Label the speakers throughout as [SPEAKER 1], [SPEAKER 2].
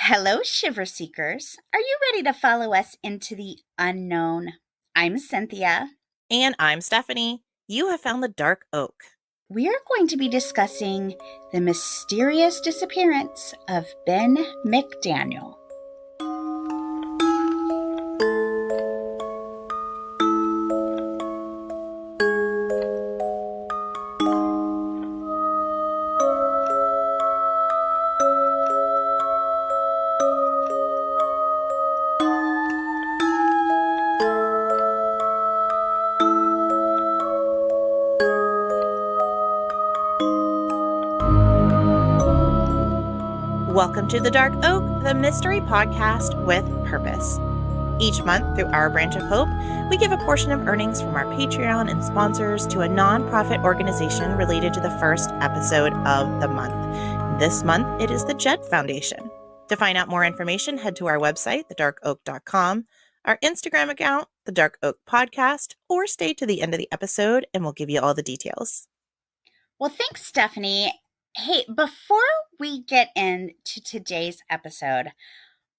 [SPEAKER 1] Hello, Shiver Seekers. Are you ready to follow us into the unknown? I'm Cynthia.
[SPEAKER 2] And I'm Stephanie. You have found the Dark Oak.
[SPEAKER 1] We are going to be discussing the mysterious disappearance of Ben McDaniel.
[SPEAKER 2] Welcome to the Dark Oak, the mystery podcast with purpose. Each month, through our branch of hope, we give a portion of earnings from our Patreon and sponsors to a nonprofit organization related to the first episode of the month. This month, it is the Jed Foundation. To find out more information, head to our website, thedarkoak.com, our Instagram account, The Dark Oak Podcast, or stay to the end of the episode and we'll give you all the details.
[SPEAKER 1] Well, thanks, Stephanie. Hey, before we get into today's episode,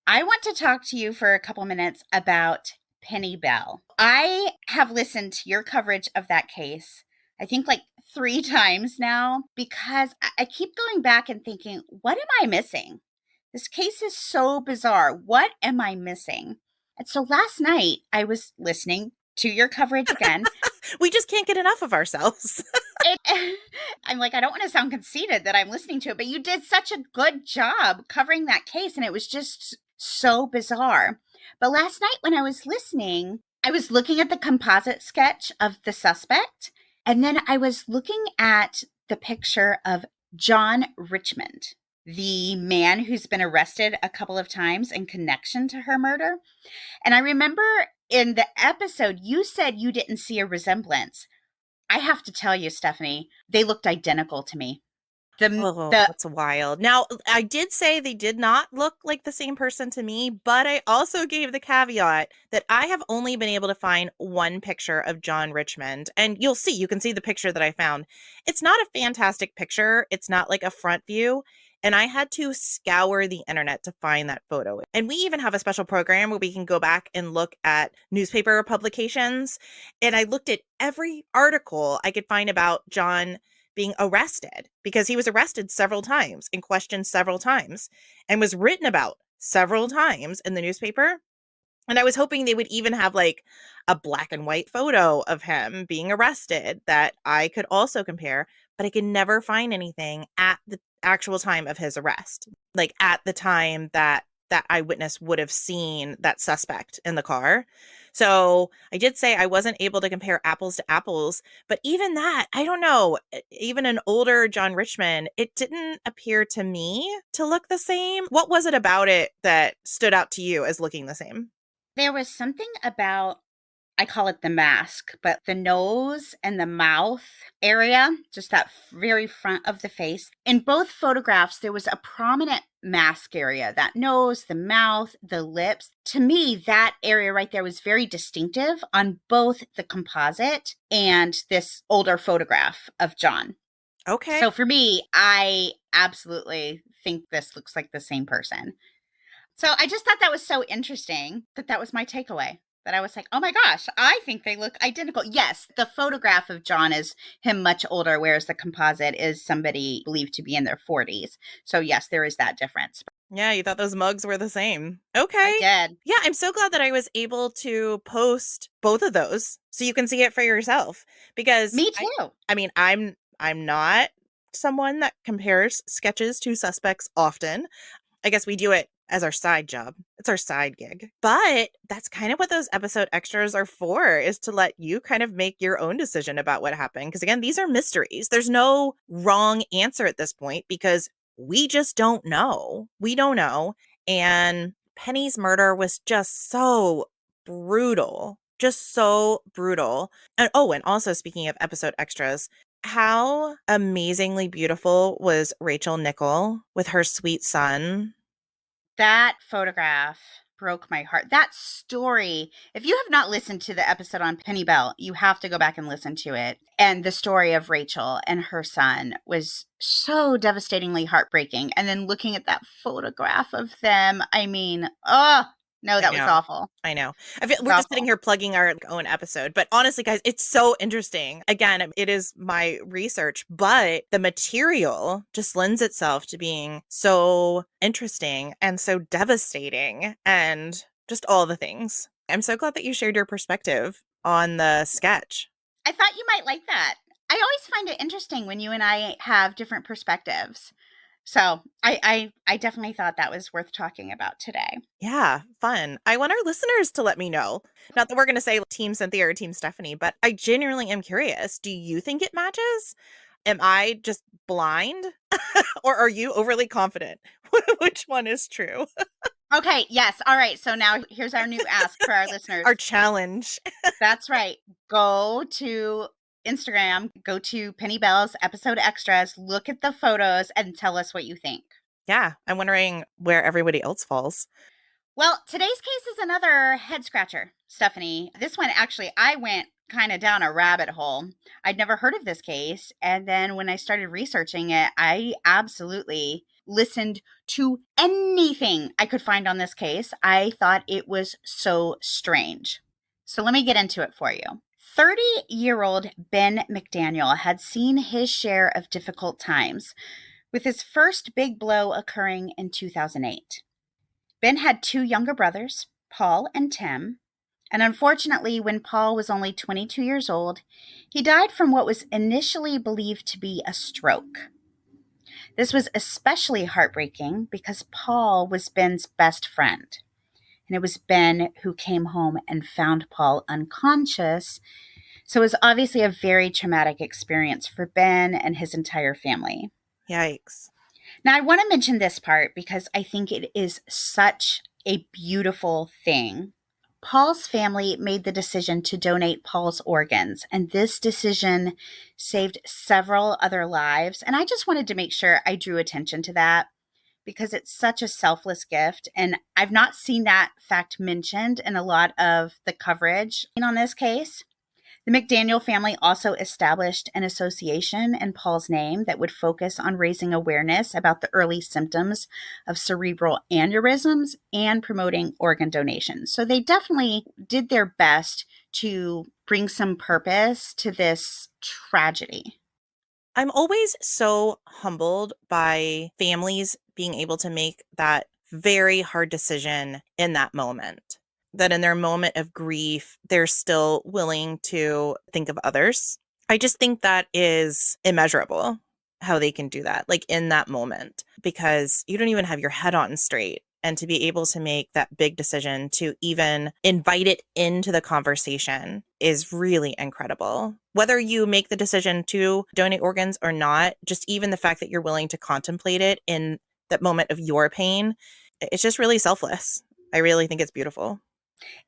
[SPEAKER 1] I want to talk to you for a couple minutes about Penny Bell. I have listened to your coverage of that case, I think like 3 times now, because I keep going back and thinking, what am I missing? This case is so bizarre. What am I missing? And so last night I was listening to your coverage again.
[SPEAKER 2] We just can't get enough of ourselves.
[SPEAKER 1] I'm like, I don't want to sound conceited that I'm listening to it, but you did such a good job covering that case, and it was just so bizarre. But last night when I was listening, I was looking at the composite sketch of the suspect, and then I was looking at the picture of John Richmond, the man who's been arrested a couple of times in connection to her murder. And I remember in the episode, you said you didn't see a resemblance. I have to tell you, Stephanie, they looked identical to me.
[SPEAKER 2] That's wild. Now, I did say they did not look like the same person to me, but I also gave the caveat that I have only been able to find one picture of John Richmond. And you can see the picture that I found. It's not a fantastic picture. It's not like a front view. And I had to scour the internet to find that photo. And we even have a special program where we can go back and look at newspaper publications. And I looked at every article I could find about John being arrested, because he was arrested several times and questioned several times and was written about several times in the newspaper. And I was hoping they would even have like a black and white photo of him being arrested that I could also compare, but I could never find anything at the actual time of his arrest, like at the time that eyewitness would have seen that suspect in the car. So I did say I wasn't able to compare apples to apples, but even that, I don't know, even an older John Richmond, it didn't appear to me to look the same. What was it about it that stood out to you as looking the same?
[SPEAKER 1] There was something about, I call it the mask, but the nose and the mouth area, just that very front of the face. In both photographs, there was a prominent mask area, that nose, the mouth, the lips. To me, that area right there was very distinctive on both the composite and this older photograph of John.
[SPEAKER 2] Okay.
[SPEAKER 1] So for me, I absolutely think this looks like the same person. So I just thought that was so interesting that was my takeaway. That I was like, oh my gosh, I think they look identical. Yes, the photograph of John is him much older, whereas the composite is somebody believed to be in their 40s. So yes, there is that difference.
[SPEAKER 2] Yeah, you thought those mugs were the same. Okay.
[SPEAKER 1] I did.
[SPEAKER 2] Yeah, I'm so glad that I was able to post both of those so you can see it for yourself. Because
[SPEAKER 1] me too.
[SPEAKER 2] I'm not someone that compares sketches to suspects often. I guess we do it as our side job. It's our side gig. But that's kind of what those episode extras are for, is to let you kind of make your own decision about what happened. Because again, these are mysteries. There's no wrong answer at this point because we just don't know. We don't know. And Penny's murder was just so brutal. Just so brutal. And also speaking of episode extras, how amazingly beautiful was Rachel Nichol with her sweet son?
[SPEAKER 1] That photograph broke my heart. That story, if you have not listened to the episode on Penny Bell, you have to go back and listen to it. And the story of Rachel and her son was so devastatingly heartbreaking. And then looking at that photograph of them, I mean, oh, no,
[SPEAKER 2] I
[SPEAKER 1] that was
[SPEAKER 2] know.
[SPEAKER 1] awful.
[SPEAKER 2] I know. I feel
[SPEAKER 1] It's
[SPEAKER 2] we're just sitting
[SPEAKER 1] awful.
[SPEAKER 2] here plugging our own episode, but honestly, guys, it's so interesting. Again, it is my research, but the material just lends itself to being so interesting and so devastating and just all the things. I'm so glad that you shared your perspective on the sketch.
[SPEAKER 1] I thought you might like that. I always find it interesting when you and I have different perspectives. So I definitely thought that was worth talking about today.
[SPEAKER 2] Yeah, fun. I want our listeners to let me know. Not that we're going to say Team Cynthia or Team Stephanie, but I genuinely am curious. Do you think it matches? Am I just blind? Or are you overly confident? Which one is true?
[SPEAKER 1] Okay, yes. All right. So now here's our new ask for our listeners.
[SPEAKER 2] Our challenge.
[SPEAKER 1] That's right. Go to Instagram, go to Penny Bell's episode extras, look at the photos, and tell us what you think.
[SPEAKER 2] Yeah, I'm wondering where everybody else falls.
[SPEAKER 1] Well, today's case is another head scratcher, Stephanie. This one, actually, I went kind of down a rabbit hole. I'd never heard of this case. And then when I started researching it, I absolutely listened to anything I could find on this case. I thought it was so strange. So let me get into it for you. 30-year-old Ben McDaniel had seen his share of difficult times, with his first big blow occurring in 2008. Ben had two younger brothers, Paul and Tim, and unfortunately, when Paul was only 22 years old, he died from what was initially believed to be a stroke. This was especially heartbreaking because Paul was Ben's best friend, and it was Ben who came home and found Paul unconscious. So it was obviously a very traumatic experience for Ben and his entire family.
[SPEAKER 2] Yikes.
[SPEAKER 1] Now, I want to mention this part because I think it is such a beautiful thing. Paul's family made the decision to donate Paul's organs, and this decision saved several other lives. And I just wanted to make sure I drew attention to that because it's such a selfless gift. And I've not seen that fact mentioned in a lot of the coverage on this case. The McDaniel family also established an association in Paul's name that would focus on raising awareness about the early symptoms of cerebral aneurysms and promoting organ donation. So they definitely did their best to bring some purpose to this tragedy.
[SPEAKER 2] I'm always so humbled by families being able to make that very hard decision in that moment. That in their moment of grief, they're still willing to think of others. I just think that is immeasurable how they can do that, like in that moment, because you don't even have your head on straight. And to be able to make that big decision to even invite it into the conversation is really incredible. Whether you make the decision to donate organs or not, just even the fact that you're willing to contemplate it in that moment of your pain, it's just really selfless. I really think it's beautiful.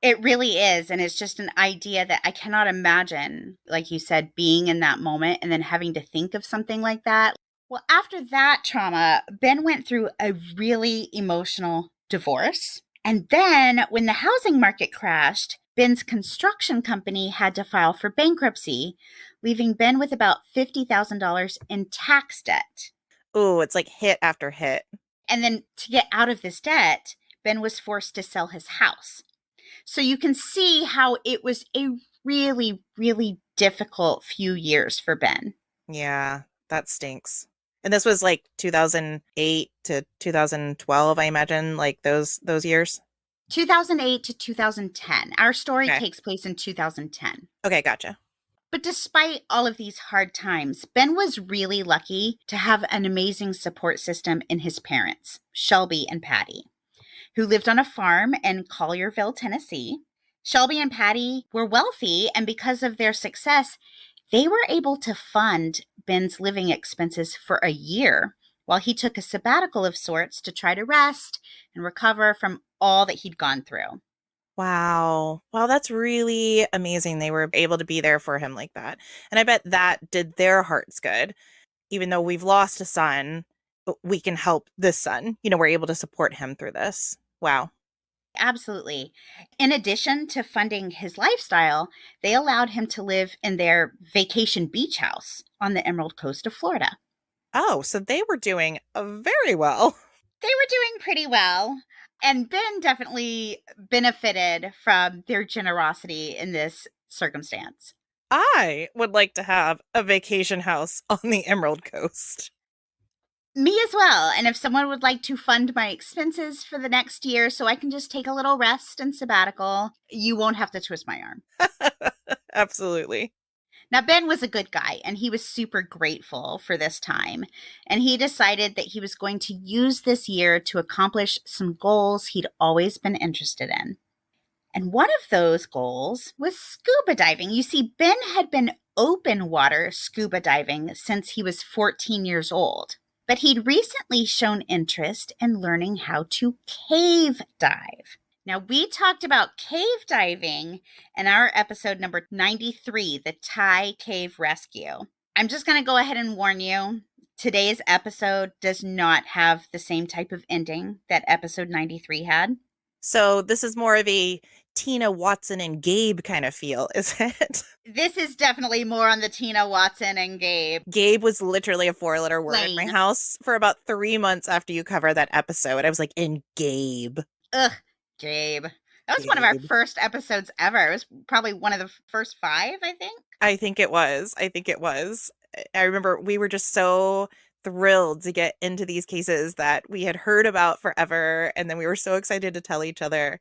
[SPEAKER 1] It really is. And it's just an idea that I cannot imagine, like you said, being in that moment and then having to think of something like that. Well, after that trauma, Ben went through a really emotional divorce. And then when the housing market crashed, Ben's construction company had to file for bankruptcy, leaving Ben with about $50,000 in tax debt.
[SPEAKER 2] Oh, it's like hit after hit.
[SPEAKER 1] And then to get out of this debt, Ben was forced to sell his house. So you can see how it was a really, really difficult few years for Ben.
[SPEAKER 2] Yeah, that stinks. And this was like 2008 to 2012, I imagine, like those years.
[SPEAKER 1] 2008 to 2010. Our story
[SPEAKER 2] Okay.
[SPEAKER 1] takes place in 2010.
[SPEAKER 2] Okay, gotcha.
[SPEAKER 1] But despite all of these hard times, Ben was really lucky to have an amazing support system in his parents, Shelby and Patty, who lived on a farm in Collierville, Tennessee. Shelby and Patty were wealthy, and because of their success, they were able to fund Ben's living expenses for a year while he took a sabbatical of sorts to try to rest and recover from all that he'd gone through.
[SPEAKER 2] Wow. Wow, that's really amazing. They were able to be there for him like that. And I bet that did their hearts good. Even though we've lost a son, we can help this son. We're able to support him through this. Wow.
[SPEAKER 1] Absolutely. In addition to funding his lifestyle, they allowed him to live in their vacation beach house on the Emerald Coast of Florida.
[SPEAKER 2] Oh, so they were doing very well.
[SPEAKER 1] They were doing pretty well. And Ben definitely benefited from their generosity in this circumstance.
[SPEAKER 2] I would like to have a vacation house on the Emerald Coast.
[SPEAKER 1] Me as well. And if someone would like to fund my expenses for the next year so I can just take a little rest and sabbatical, you won't have to twist my arm.
[SPEAKER 2] Absolutely.
[SPEAKER 1] Now, Ben was a good guy and he was super grateful for this time. And he decided that he was going to use this year to accomplish some goals he'd always been interested in. And one of those goals was scuba diving. You see, Ben had been open water scuba diving since he was 14 years old. But he'd recently shown interest in learning how to cave dive. Now, we talked about cave diving in our episode number 93, the Thai Cave Rescue. I'm just going to go ahead and warn you, today's episode does not have the same type of ending that episode 93 had.
[SPEAKER 2] So this is more of a Tina Watson and Gabe kind of feel, is it?
[SPEAKER 1] This is definitely more on the Tina Watson and Gabe.
[SPEAKER 2] Gabe was literally a 4-letter word in my house for about 3 months after you covered that episode. I was like, in Gabe.
[SPEAKER 1] Ugh, Gabe. That was one of our first episodes ever. It was probably one of the first 5, I think.
[SPEAKER 2] I think it was. I remember we were just so thrilled to get into these cases that we had heard about forever. And then we were so excited to tell each other.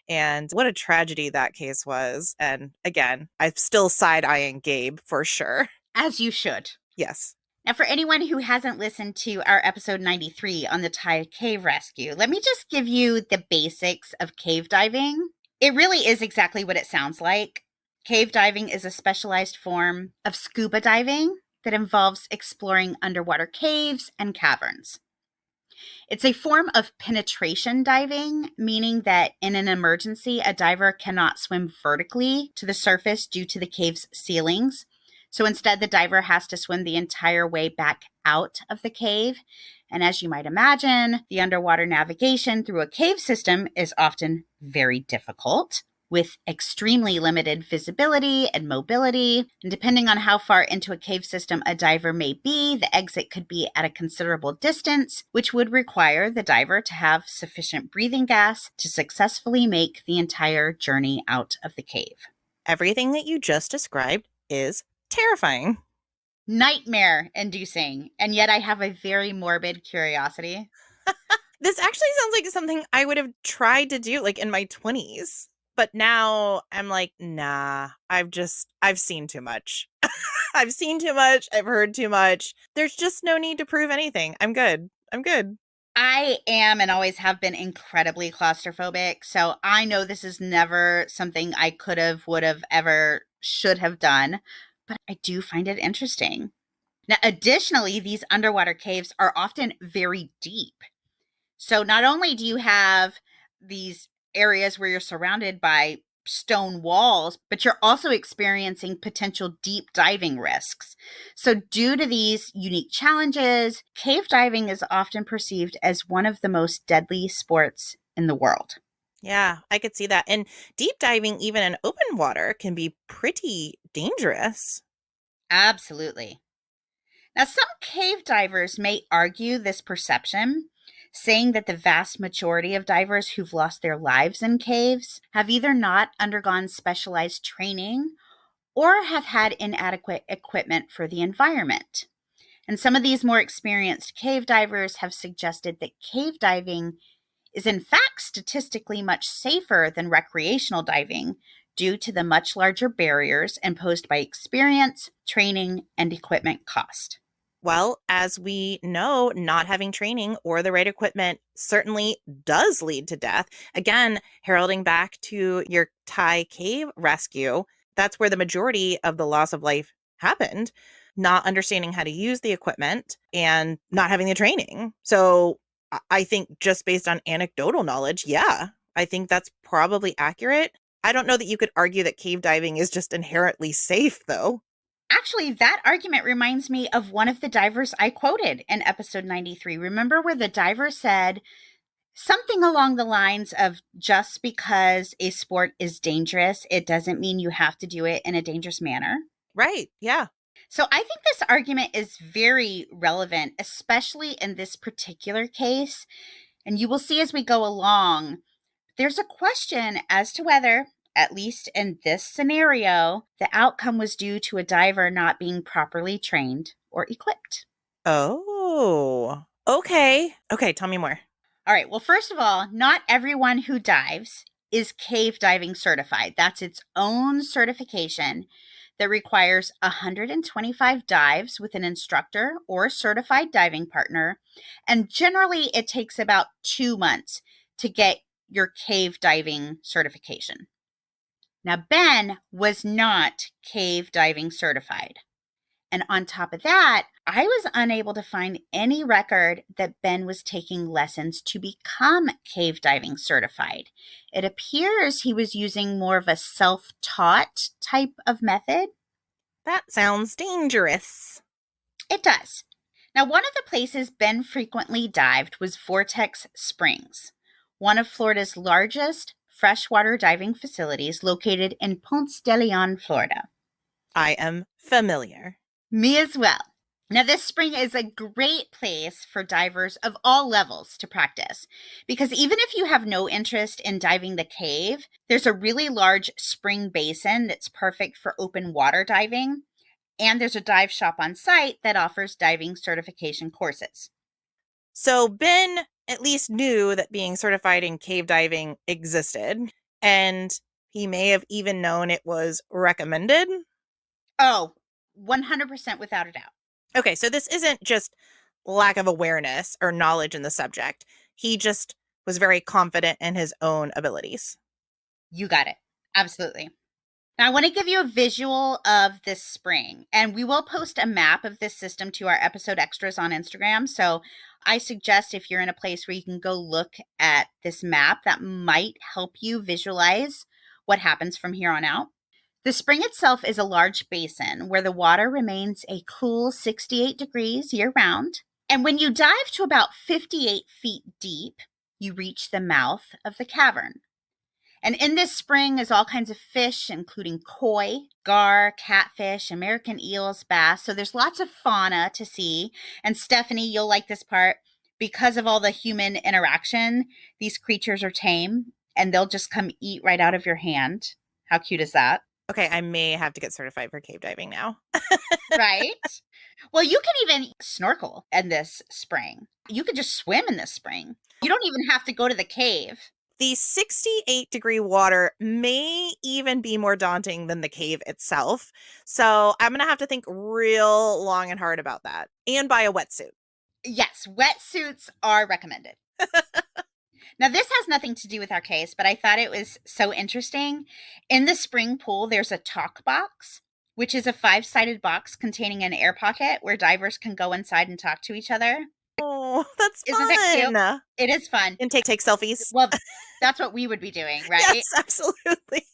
[SPEAKER 2] And what a tragedy that case was. And again, I'm still side-eyeing Gabe for sure.
[SPEAKER 1] As you should.
[SPEAKER 2] Yes.
[SPEAKER 1] Now, for anyone who hasn't listened to our episode 93 on the Thai Cave Rescue, let me just give you the basics of cave diving. It really is exactly what it sounds like. Cave diving is a specialized form of scuba diving that involves exploring underwater caves and caverns. It's a form of penetration diving, meaning that in an emergency, a diver cannot swim vertically to the surface due to the cave's ceilings. So instead, the diver has to swim the entire way back out of the cave. And as you might imagine, the underwater navigation through a cave system is often very difficult, with extremely limited visibility and mobility. And depending on how far into a cave system a diver may be, the exit could be at a considerable distance, which would require the diver to have sufficient breathing gas to successfully make the entire journey out of the cave.
[SPEAKER 2] Everything that you just described is terrifying.
[SPEAKER 1] Nightmare inducing. And yet I have a very morbid curiosity.
[SPEAKER 2] This actually sounds like something I would have tried to do like in my 20s. But now I'm like, nah, I've seen too much. I've seen too much. I've heard too much. There's just no need to prove anything. I'm good.
[SPEAKER 1] I am and always have been incredibly claustrophobic. So I know this is never something I could have, would have, ever, should have done. But I do find it interesting. Now, additionally, these underwater caves are often very deep. So not only do you have these areas where you're surrounded by stone walls, but you're also experiencing potential deep diving risks. So due to these unique challenges, cave diving is often perceived as one of the most deadly sports in the world.
[SPEAKER 2] Yeah, I could see that. And deep diving, even in open water, can be pretty dangerous.
[SPEAKER 1] Absolutely. Now, some cave divers may argue this perception, saying that the vast majority of divers who've lost their lives in caves have either not undergone specialized training or have had inadequate equipment for the environment. And some of these more experienced cave divers have suggested that cave diving is in fact statistically much safer than recreational diving due to the much larger barriers imposed by experience, training, and equipment cost.
[SPEAKER 2] Well, as we know, not having training or the right equipment certainly does lead to death. Again, heralding back to your Thai cave rescue, that's where the majority of the loss of life happened, not understanding how to use the equipment and not having the training. So I think just based on anecdotal knowledge, yeah, I think that's probably accurate. I don't know that you could argue that cave diving is just inherently safe, though.
[SPEAKER 1] Actually, that argument reminds me of one of the divers I quoted in episode 93. Remember where the diver said something along the lines of just because a sport is dangerous, it doesn't mean you have to do it in a dangerous manner.
[SPEAKER 2] Right. Yeah.
[SPEAKER 1] So I think this argument is very relevant, especially in this particular case. And you will see as we go along, there's a question as to whether, at least in this scenario, the outcome was due to a diver not being properly trained or equipped.
[SPEAKER 2] Oh, okay. Okay. Tell me more.
[SPEAKER 1] All right. Well, first of all, not everyone who dives is cave diving certified. That's its own certification that requires 125 dives with an instructor or a certified diving partner. And generally, it takes about 2 months to get your cave diving certification. Now, Ben was not cave diving certified. And on top of that, I was unable to find any record that Ben was taking lessons to become cave diving certified. It appears he was using more of a self-taught type of method.
[SPEAKER 2] That sounds dangerous.
[SPEAKER 1] It does. Now, one of the places Ben frequently dived was Vortex Springs, one of Florida's largest freshwater diving facilities located in Ponce de Leon, Florida.
[SPEAKER 2] I am familiar.
[SPEAKER 1] Me as well. Now, this spring is a great place for divers of all levels to practice because even if you have no interest in diving the cave, there's a really large spring basin that's perfect for open water diving, and there's a dive shop on site that offers diving certification courses.
[SPEAKER 2] So Ben at least knew that being certified in cave diving existed, and he may have even known it was recommended.
[SPEAKER 1] Oh, 100% without a doubt.
[SPEAKER 2] Okay, so this isn't just lack of awareness or knowledge in the subject. He just was very confident in his own abilities.
[SPEAKER 1] You got it. Absolutely. Now, I want to give you a visual of this spring, and we will post a map of this system to our episode extras on Instagram. So I suggest if you're in a place where you can go look at this map, that might help you visualize what happens from here on out. The spring itself is a large basin where the water remains a cool 68 degrees year-round. And when you dive to about 58 feet deep, you reach the mouth of the cavern. And in this spring is all kinds of fish, including koi, gar, catfish, American eels, bass. So there's lots of fauna to see. And Stephanie, you'll like this part. Because of all the human interaction, these creatures are tame and they'll just come eat right out of your hand. How cute is that?
[SPEAKER 2] Okay, I may have to get certified for cave diving now.
[SPEAKER 1] Right? Well, you can even snorkel in this spring. You could just swim in this spring. You don't even have to go to the cave.
[SPEAKER 2] The 68-degree water may even be more daunting than the cave itself. So I'm going to have to think real long and hard about that and buy a wetsuit.
[SPEAKER 1] Yes, wetsuits are recommended. Now, this has nothing to do with our case, but I thought it was so interesting. In the spring pool, there's a talk box, which is a 5-sided box containing an air pocket where divers can go inside and talk to each other.
[SPEAKER 2] Oh, that's
[SPEAKER 1] Isn't
[SPEAKER 2] fun.
[SPEAKER 1] that cute? It is fun.
[SPEAKER 2] And take selfies.
[SPEAKER 1] Well, that's what we would be doing, right?
[SPEAKER 2] Yes, absolutely.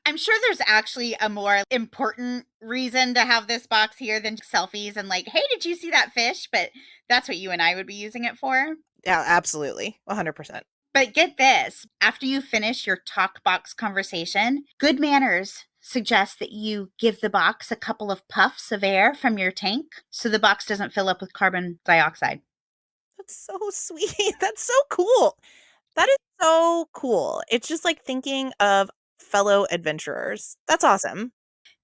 [SPEAKER 1] I'm sure there's actually a more important reason to have this box here than selfies and like, hey, did you see that fish? But that's what you and I would be using it for.
[SPEAKER 2] Yeah, absolutely. 100%.
[SPEAKER 1] But get this, after you finish your talk box conversation, good manners suggest that you give the box a couple of puffs of air from your tank so the box doesn't fill up with carbon dioxide.
[SPEAKER 2] That's so sweet. That's so cool. That is so cool. It's just like thinking of fellow adventurers. That's awesome.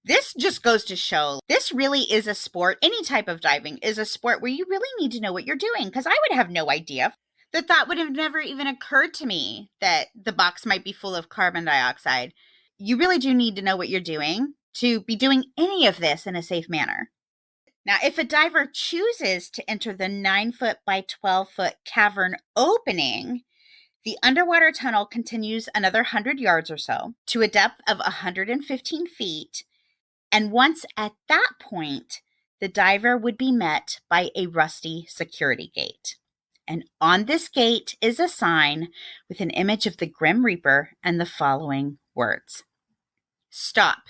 [SPEAKER 1] This just goes to show this really is a sport. Any type of diving is a sport where you really need to know what you're doing because I would have no idea. The thought would have never even occurred to me that the box might be full of carbon dioxide. You really do need to know what you're doing to be doing any of this in a safe manner. Now, if a diver chooses to enter the 9-foot by 12-foot cavern opening, the underwater tunnel continues another 100 yards or so to a depth of 115 feet. And once at that point, the diver would be met by a rusty security gate. And on this gate is a sign with an image of the Grim Reaper and the following words: "Stop.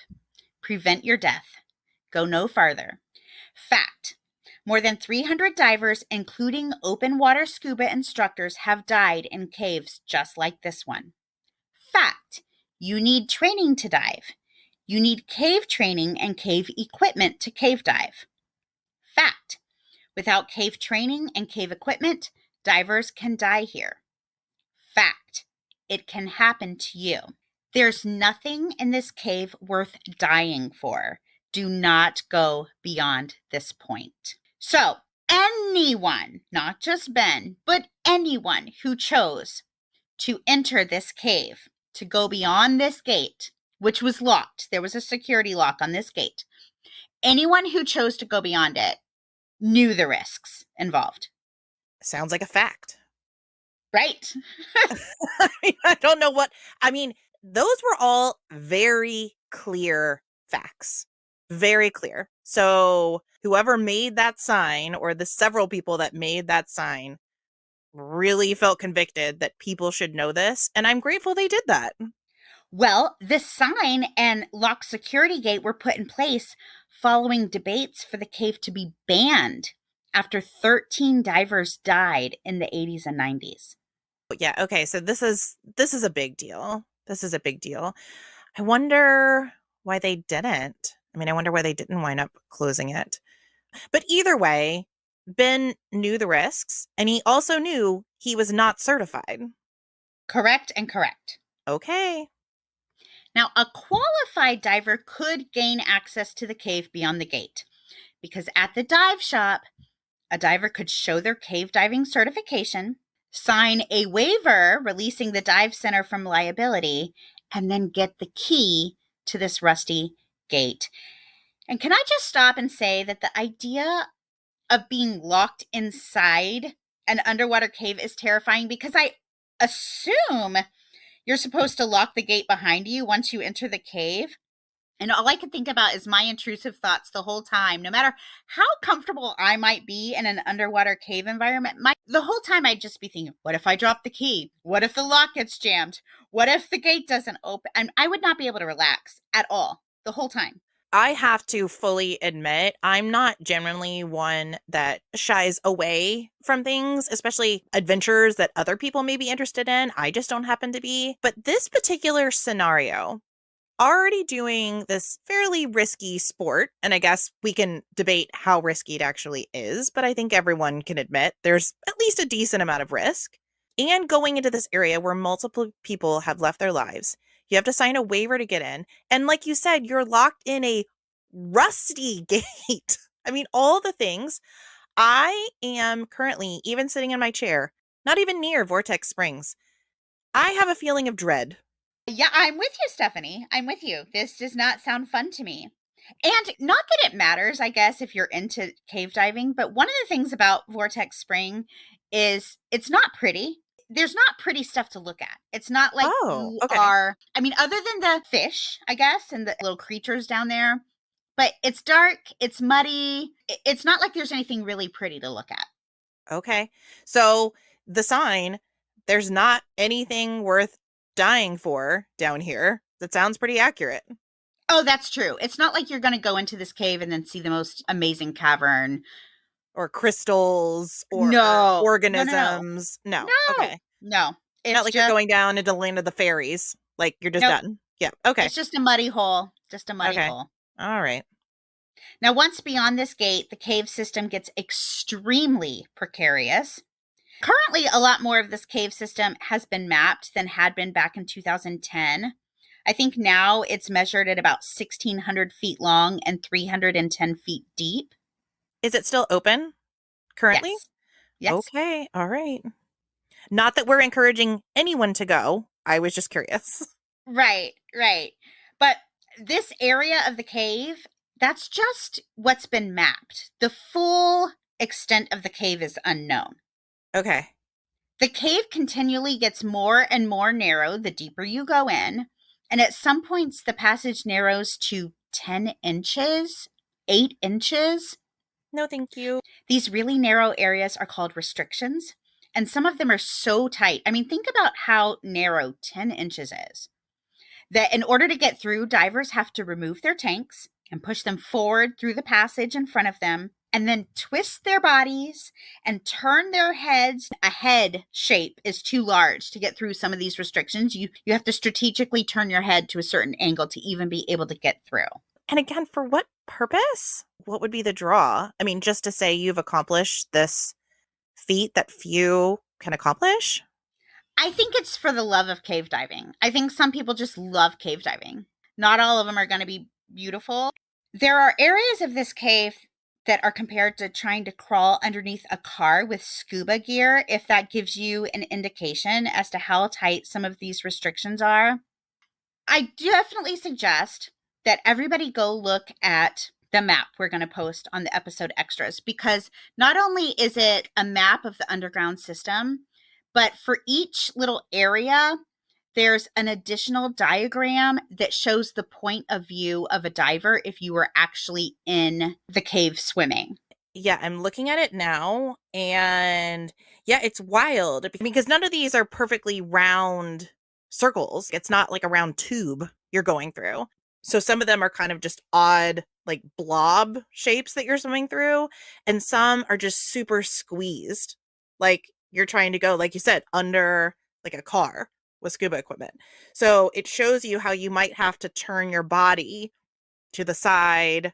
[SPEAKER 1] Prevent your death. Go no farther. Fact. More than 300 divers, including open water scuba instructors, have died in caves just like this one. Fact. You need training to dive. You need cave training and cave equipment to cave dive. Fact. Without cave training and cave equipment, divers can die here. Fact. It can happen to you. There's nothing in this cave worth dying for. Do not go beyond this point. So, anyone, not just Ben, but anyone who chose to enter this cave, to go beyond this gate, which was locked, there was a security lock on this gate. Anyone who chose to go beyond it knew the risks involved.
[SPEAKER 2] Sounds like a fact.
[SPEAKER 1] Right.
[SPEAKER 2] I don't know what, those were all very clear facts. Very clear. So whoever made that sign, or the several people that made that sign, really felt convicted that people should know this. And I'm grateful they did that.
[SPEAKER 1] Well, this sign and locked security gate were put in place following debates for the cave to be banned after 13 divers died in the 80s and 90s.
[SPEAKER 2] Yeah, okay, so this is a big deal. This is a big deal. I wonder why they didn't. I wonder why they didn't wind up closing it. But either way, Ben knew the risks, and he also knew he was not certified.
[SPEAKER 1] Correct and correct.
[SPEAKER 2] Okay.
[SPEAKER 1] Now, a qualified diver could gain access to the cave beyond the gate, because at the dive shop, a diver could show their cave diving certification, sign a waiver releasing the dive center from liability, and then get the key to this rusty gate. And can I just stop and say that the idea of being locked inside an underwater cave is terrifying, because I assume you're supposed to lock the gate behind you once you enter the cave. And all I could think about is my intrusive thoughts the whole time. No matter how comfortable I might be in an underwater cave environment, the whole time I'd just be thinking, what if I drop the key? What if the lock gets jammed? What if the gate doesn't open? And I would not be able to relax at all the whole time.
[SPEAKER 2] I have to fully admit, I'm not generally one that shies away from things, especially adventures that other people may be interested in. I just don't happen to be. But this particular scenario, already doing this fairly risky sport, and I guess we can debate how risky it actually is, but I think everyone can admit there's at least a decent amount of risk. And going into this area where multiple people have left their lives, you have to sign a waiver to get in. And like you said, you're locked in a rusty gate. All the things. I am currently, even sitting in my chair, not even near Vortex Springs. I have a feeling of dread.
[SPEAKER 1] Yeah, I'm with you, Stephanie. I'm with you. This does not sound fun to me. And not that it matters, I guess, if you're into cave diving, but one of the things about Vortex Spring is it's not pretty. There's not pretty stuff to look at. It's not like you are, other than the fish, I guess, and the little creatures down there, but it's dark, it's muddy. It's not like there's anything really pretty to look at.
[SPEAKER 2] Okay. So the sign, there's not anything worth dying for down here. That sounds pretty accurate.
[SPEAKER 1] Oh, that's true. It's not like you're going to go into this cave and then see the most amazing cavern.
[SPEAKER 2] Or crystals or organisms. No. Okay.
[SPEAKER 1] No.
[SPEAKER 2] It's not like you're going down into the land of the fairies. Like you're just done. Yeah. Okay.
[SPEAKER 1] It's just a muddy hole. Hole.
[SPEAKER 2] All right.
[SPEAKER 1] Now, once beyond this gate, the cave system gets extremely precarious. Currently, a lot more of this cave system has been mapped than had been back in 2010. I think now it's measured at about 1,600 feet long and 310 feet deep.
[SPEAKER 2] Is it still open currently?
[SPEAKER 1] Yes.
[SPEAKER 2] Okay. All right. Not that we're encouraging anyone to go. I was just curious.
[SPEAKER 1] Right. But this area of the cave, that's just what's been mapped. The full extent of the cave is unknown.
[SPEAKER 2] Okay.
[SPEAKER 1] The cave continually gets more and more narrow the deeper you go in. And at some points, the passage narrows to 10 inches, 8 inches.
[SPEAKER 2] No, thank you.
[SPEAKER 1] These really narrow areas are called restrictions. And some of them are so tight. Think about how narrow 10 inches is. That in order to get through, divers have to remove their tanks and push them forward through the passage in front of them, and then twist their bodies and turn their heads. A head shape is too large to get through some of these restrictions. You have to strategically turn your head to a certain angle to even be able to get through.
[SPEAKER 2] And again, for what purpose? What would be the draw? I mean, just to say you've accomplished this feat that few can accomplish?
[SPEAKER 1] I think it's for the love of cave diving. I think some people just love cave diving. Not all of them are going to be beautiful. There are areas of this cave that are compared to trying to crawl underneath a car with scuba gear, if that gives you an indication as to how tight some of these restrictions are. I definitely suggest that everybody go look at the map we're going to post on the episode extras, because not only is it a map of the underground system, but for each little area, there's an additional diagram that shows the point of view of a diver if you were actually in the cave swimming.
[SPEAKER 2] Yeah, I'm looking at it now, and yeah, it's wild because none of these are perfectly round circles. It's not like a round tube you're going through. So some of them are kind of just odd, like blob shapes that you're swimming through, and some are just super squeezed. Like you're trying to go, like you said, under like a car with scuba equipment. So it shows you how you might have to turn your body to the side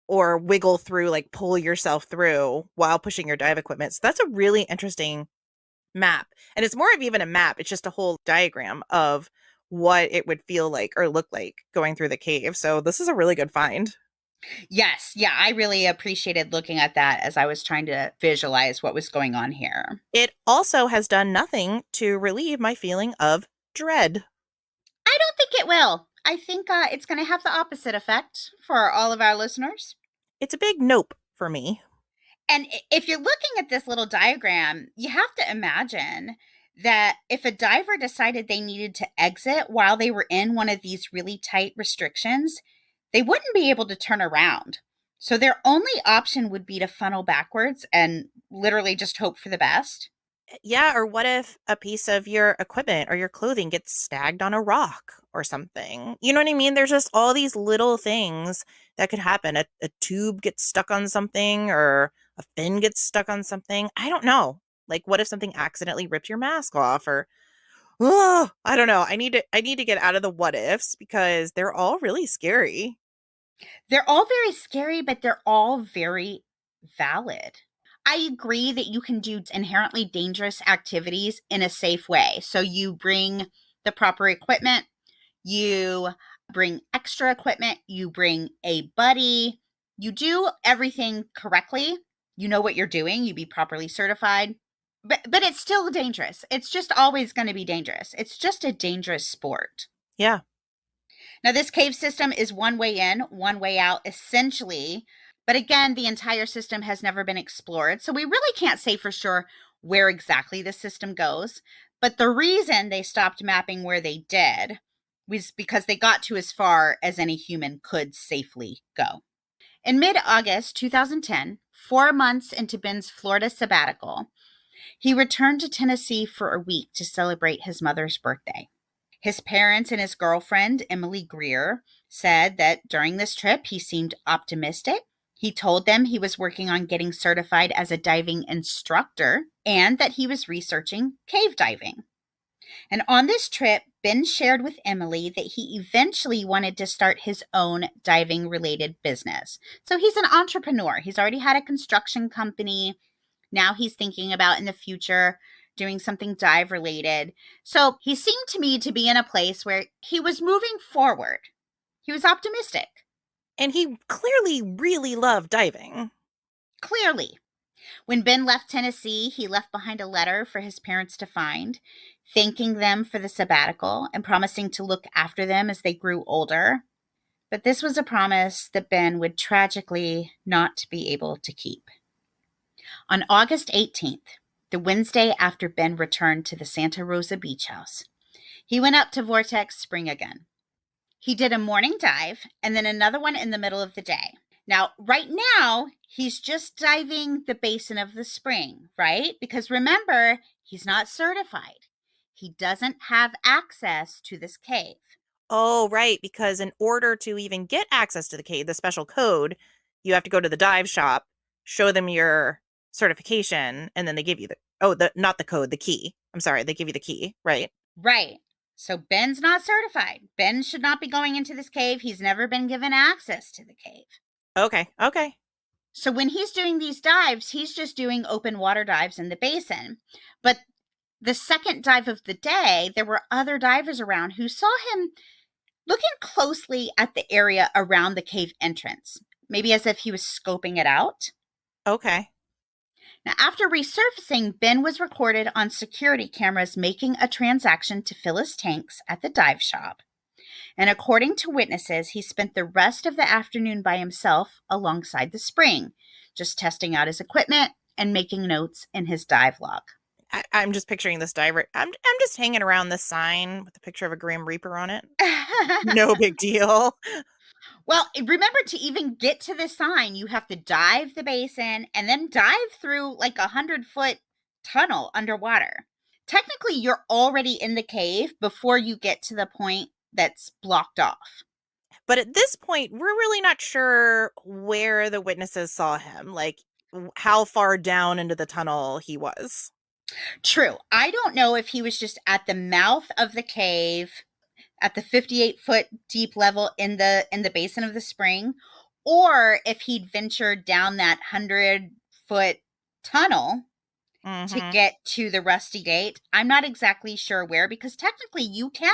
[SPEAKER 2] or wiggle through, like pull yourself through while pushing your dive equipment. So that's a really interesting map. And it's more of even a map. It's just a whole diagram of what it would feel like or look like going through the cave. So this is a really good find.
[SPEAKER 1] Yes. Yeah. I really appreciated looking at that as I was trying to visualize what was going on here.
[SPEAKER 2] It also has done nothing to relieve my feeling of dread.
[SPEAKER 1] I don't think it will. I think it's going to have the opposite effect for all of our listeners.
[SPEAKER 2] It's a big nope for me.
[SPEAKER 1] And if you're looking at this little diagram, you have to imagine that if a diver decided they needed to exit while they were in one of these really tight restrictions, they wouldn't be able to turn around. So their only option would be to funnel backwards and literally just hope for the best.
[SPEAKER 2] Yeah, or what if a piece of your equipment or your clothing gets snagged on a rock or something? You know what I mean? There's just all these little things that could happen. A tube gets stuck on something or a fin gets stuck on something. I don't know. Like what if something accidentally ripped your mask off or oh, I don't know. I need to get out of the what ifs because they're all really scary.
[SPEAKER 1] They're all very scary, but they're all very valid. I agree that you can do inherently dangerous activities in a safe way. So you bring the proper equipment, you bring extra equipment, you bring a buddy, you do everything correctly. You know what you're doing, you be properly certified. But it's still dangerous. It's just always going to be dangerous. It's just a dangerous sport.
[SPEAKER 2] Yeah.
[SPEAKER 1] Now, this cave system is one way in, one way out, essentially. But again, the entire system has never been explored. So we really can't say for sure where exactly the system goes. But the reason they stopped mapping where they did was because they got to as far as any human could safely go. In mid-August 2010, 4 months into Ben's Florida sabbatical, he returned to Tennessee for a week to celebrate his mother's birthday. His parents and his girlfriend, Emily Greer, said that during this trip, he seemed optimistic. He told them he was working on getting certified as a diving instructor and that he was researching cave diving. And on this trip, Ben shared with Emily that he eventually wanted to start his own diving-related business. So he's an entrepreneur. He's already had a construction company. Now he's thinking about in the future doing something dive related. So he seemed to me to be in a place where he was moving forward. He was optimistic.
[SPEAKER 2] And he clearly really loved diving.
[SPEAKER 1] Clearly. When Ben left Tennessee, he left behind a letter for his parents to find, thanking them for the sabbatical and promising to look after them as they grew older. But this was a promise that Ben would tragically not be able to keep. On August 18th, the Wednesday after Ben returned to the Santa Rosa Beach House, he went up to Vortex Spring again. He did a morning dive and then another one in the middle of the day. Now, right now, he's just diving the basin of the spring, right? Because remember, he's not certified. He doesn't have access to this cave.
[SPEAKER 2] Oh, right, because in order to even get access to the cave, the special code, you have to go to the dive shop, show them your certification, and then they give you the not the code, the key. I'm sorry, they give you the key, right?
[SPEAKER 1] Right. So Ben's not certified. Ben should not be going into this cave. He's never been given access to the cave.
[SPEAKER 2] Okay, okay.
[SPEAKER 1] So when he's doing these dives, he's just doing open water dives in the basin. But the second dive of the day, there were other divers around who saw him looking closely at the area around the cave entrance, maybe as if he was scoping it out.
[SPEAKER 2] Okay.
[SPEAKER 1] Now, after resurfacing, Ben was recorded on security cameras making a transaction to fill his tanks at the dive shop. And according to witnesses, he spent the rest of the afternoon by himself alongside the spring, just testing out his equipment and making notes in his dive log.
[SPEAKER 2] I'm just picturing this diver. I'm just hanging around this sign with a picture of a Grim Reaper on it. No big deal.
[SPEAKER 1] Well, remember, to even get to the sign, you have to dive the basin and then dive through like 100-foot tunnel underwater. Technically, you're already in the cave before you get to the point that's blocked off.
[SPEAKER 2] But at this point, we're really not sure where the witnesses saw him, like how far down into the tunnel he was.
[SPEAKER 1] True. I don't know if he was just at the mouth of the cave at the 58-foot deep level in the basin of the spring, or if he'd ventured down that 100-foot tunnel to get to the Rusty Gate. I'm not exactly sure where, because technically you can,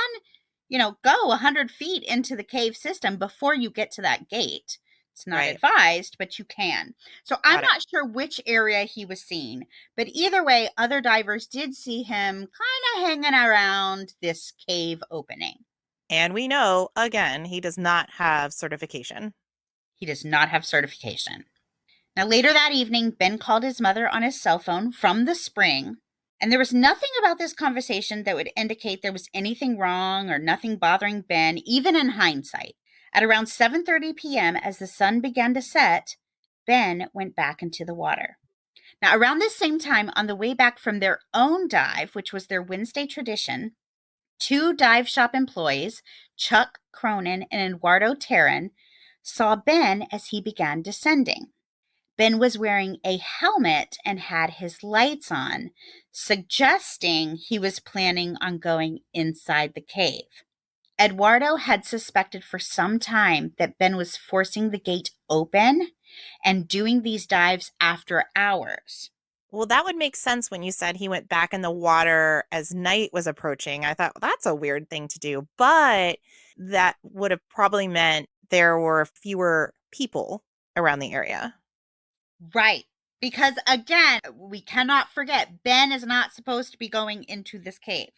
[SPEAKER 1] go 100 feet into the cave system before you get to that gate. It's not advised, but you can. So I'm not sure which area he was seen, but either way, other divers did see him kind of hanging around this cave opening.
[SPEAKER 2] And we know, again, he does not have certification.
[SPEAKER 1] He does not have certification. Now, later that evening, Ben called his mother on his cell phone from the spring, and there was nothing about this conversation that would indicate there was anything wrong or nothing bothering Ben, even in hindsight. At around 7:30 p.m., as the sun began to set, Ben went back into the water. Now, around this same time, on the way back from their own dive, which was their Wednesday tradition, two dive shop employees, Chuck Cronin and Eduardo Terran, saw Ben as he began descending. Ben was wearing a helmet and had his lights on, suggesting he was planning on going inside the cave. Eduardo had suspected for some time that Ben was forcing the gate open and doing these dives after hours.
[SPEAKER 2] Well, that would make sense when you said he went back in the water as night was approaching. I thought, well, that's a weird thing to do, but that would have probably meant there were fewer people around the area.
[SPEAKER 1] Right. Because again, we cannot forget, Ben is not supposed to be going into this cave.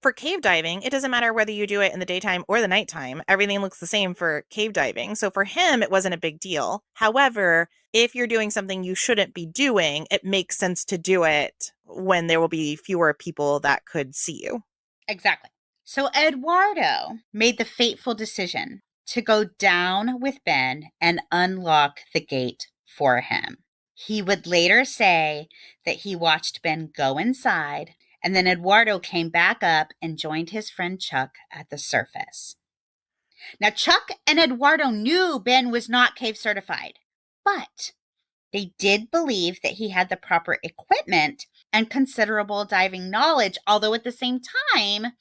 [SPEAKER 2] For cave diving, it doesn't matter whether you do it in the daytime or the nighttime. Everything looks the same for cave diving. So for him, it wasn't a big deal. However, if you're doing something you shouldn't be doing, it makes sense to do it when there will be fewer people that could see you.
[SPEAKER 1] Exactly. So Eduardo made the fateful decision to go down with Ben and unlock the gate for him. He would later say that he watched Ben go inside, and then Eduardo came back up and joined his friend Chuck at the surface. Now, Chuck and Eduardo knew Ben was not cave certified, but they did believe that he had the proper equipment and considerable diving knowledge, although at the same time,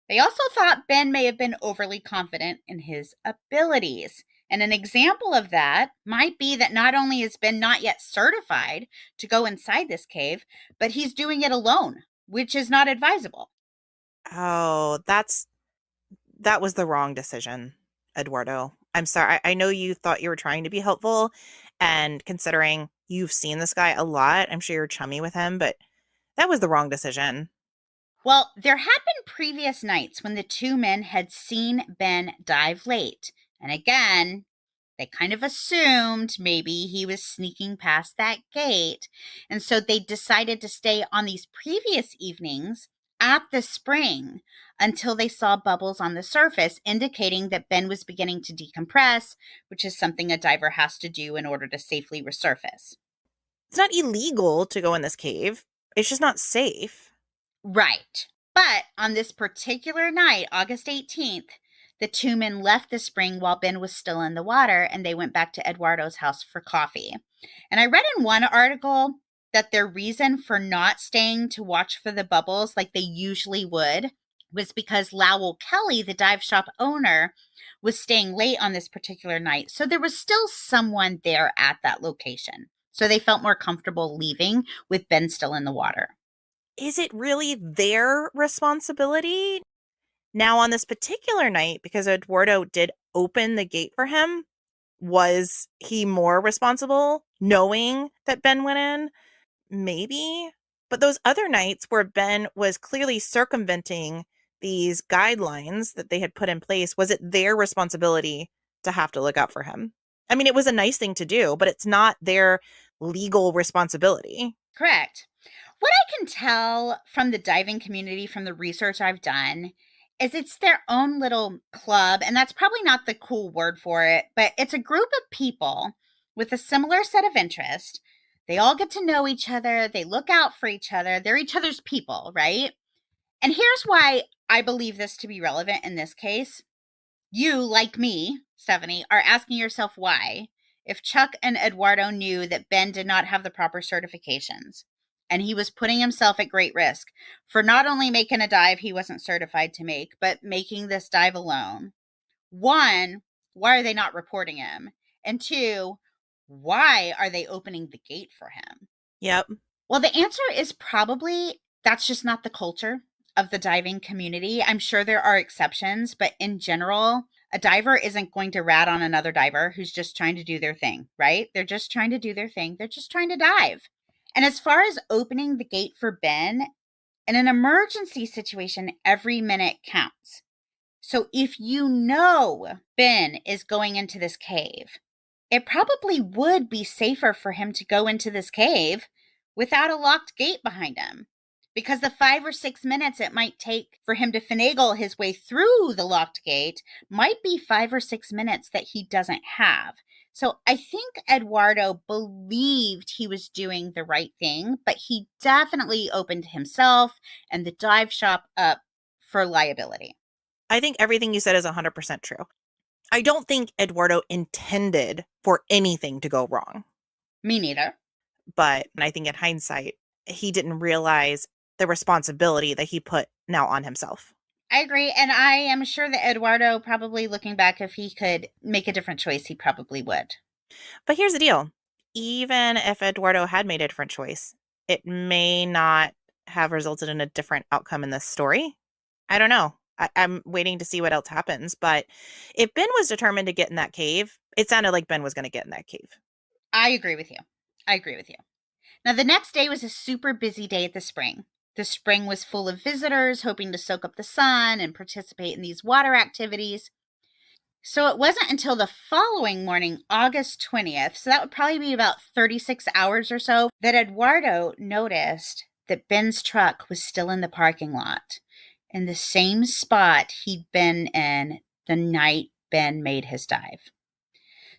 [SPEAKER 1] they also thought Ben may have been overly confident in his abilities. And an example of that might be that not only is Ben not yet certified to go inside this cave, but he's doing it alone, which is not advisable.
[SPEAKER 2] Oh, that was the wrong decision, Eduardo. I'm sorry. I know you thought you were trying to be helpful, and considering you've seen this guy a lot, I'm sure you're chummy with him, but that was the wrong decision.
[SPEAKER 1] Well, there had been previous nights when the two men had seen Ben dive late. And again, they kind of assumed maybe he was sneaking past that gate. And so they decided to stay on these previous evenings at the spring until they saw bubbles on the surface, indicating that Ben was beginning to decompress, which is something a diver has to do in order to safely resurface.
[SPEAKER 2] It's not illegal to go in this cave. It's just not safe.
[SPEAKER 1] Right. But on this particular night, August 18th, The two men left the spring while Ben was still in the water, and they went back to Eduardo's house for coffee. And I read in one article that their reason for not staying to watch for the bubbles like they usually would was because Lowell Kelly, the dive shop owner, was staying late on this particular night. So there was still someone there at that location. So they felt more comfortable leaving with Ben still in the water.
[SPEAKER 2] Is it really their responsibility? Now, on this particular night, because Eduardo did open the gate for him, was he more responsible knowing that Ben went in? Maybe. But those other nights where Ben was clearly circumventing these guidelines that they had put in place, was it their responsibility to have to look out for him? I mean, it was a nice thing to do, but it's not their legal responsibility.
[SPEAKER 1] Correct. What I can tell from the diving community, from the research I've done, is it's their own little club. And that's probably not the cool word for it, but it's a group of people with a similar set of interests. They all get to know each other. They look out for each other. They're each other's people, right? And here's why I believe this to be relevant in this case. You, like me, Stephanie, are asking yourself why, if Chuck and Eduardo knew that Ben did not have the proper certifications, and he was putting himself at great risk for not only making a dive he wasn't certified to make, but making this dive alone. One, why are they not reporting him? And two, why are they opening the gate for him?
[SPEAKER 2] Yep.
[SPEAKER 1] Well, the answer is probably that's just not the culture of the diving community. I'm sure there are exceptions, but in general, a diver isn't going to rat on another diver who's just trying to do their thing, right? They're just trying to do their thing. They're just trying to dive. And as far as opening the gate for Ben, in an emergency situation, every minute counts. So if you know Ben is going into this cave, it probably would be safer for him to go into this cave without a locked gate behind him. Because the 5 or 6 minutes it might take for him to finagle his way through the locked gate might be 5 or 6 minutes that he doesn't have. So I think Eduardo believed he was doing the right thing, but he definitely opened himself and the dive shop up for liability.
[SPEAKER 2] I think everything you said is 100% true. I don't think Eduardo intended for anything to go wrong.
[SPEAKER 1] Me neither.
[SPEAKER 2] But I think in hindsight, he didn't realize the responsibility that he put now on himself.
[SPEAKER 1] I agree. And I am sure that Eduardo, probably looking back, if he could make a different choice, he probably would.
[SPEAKER 2] But here's the deal. Even if Eduardo had made a different choice, it may not have resulted in a different outcome in this story. I don't know. I'm waiting to see what else happens. But if Ben was determined to get in that cave, it sounded like Ben was going to get in that cave.
[SPEAKER 1] I agree with you. I agree with you. Now, the next day was a super busy day at the spring. The spring was full of visitors hoping to soak up the sun and participate in these water activities. So it wasn't until the following morning, August 20th, so that would probably be about 36 hours or so, that Eduardo noticed that Ben's truck was still in the parking lot, in the same spot he'd been in the night Ben made his dive.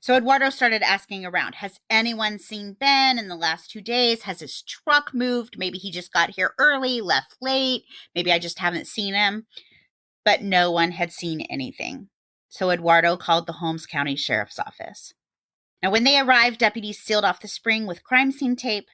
[SPEAKER 1] So Eduardo started asking around, has anyone seen Ben in the last 2 days? Has his truck moved? Maybe he just got here early, left late. Maybe I just haven't seen him. But no one had seen anything. So Eduardo called the Holmes County Sheriff's Office. Now, when they arrived, deputies sealed off the spring with crime scene tape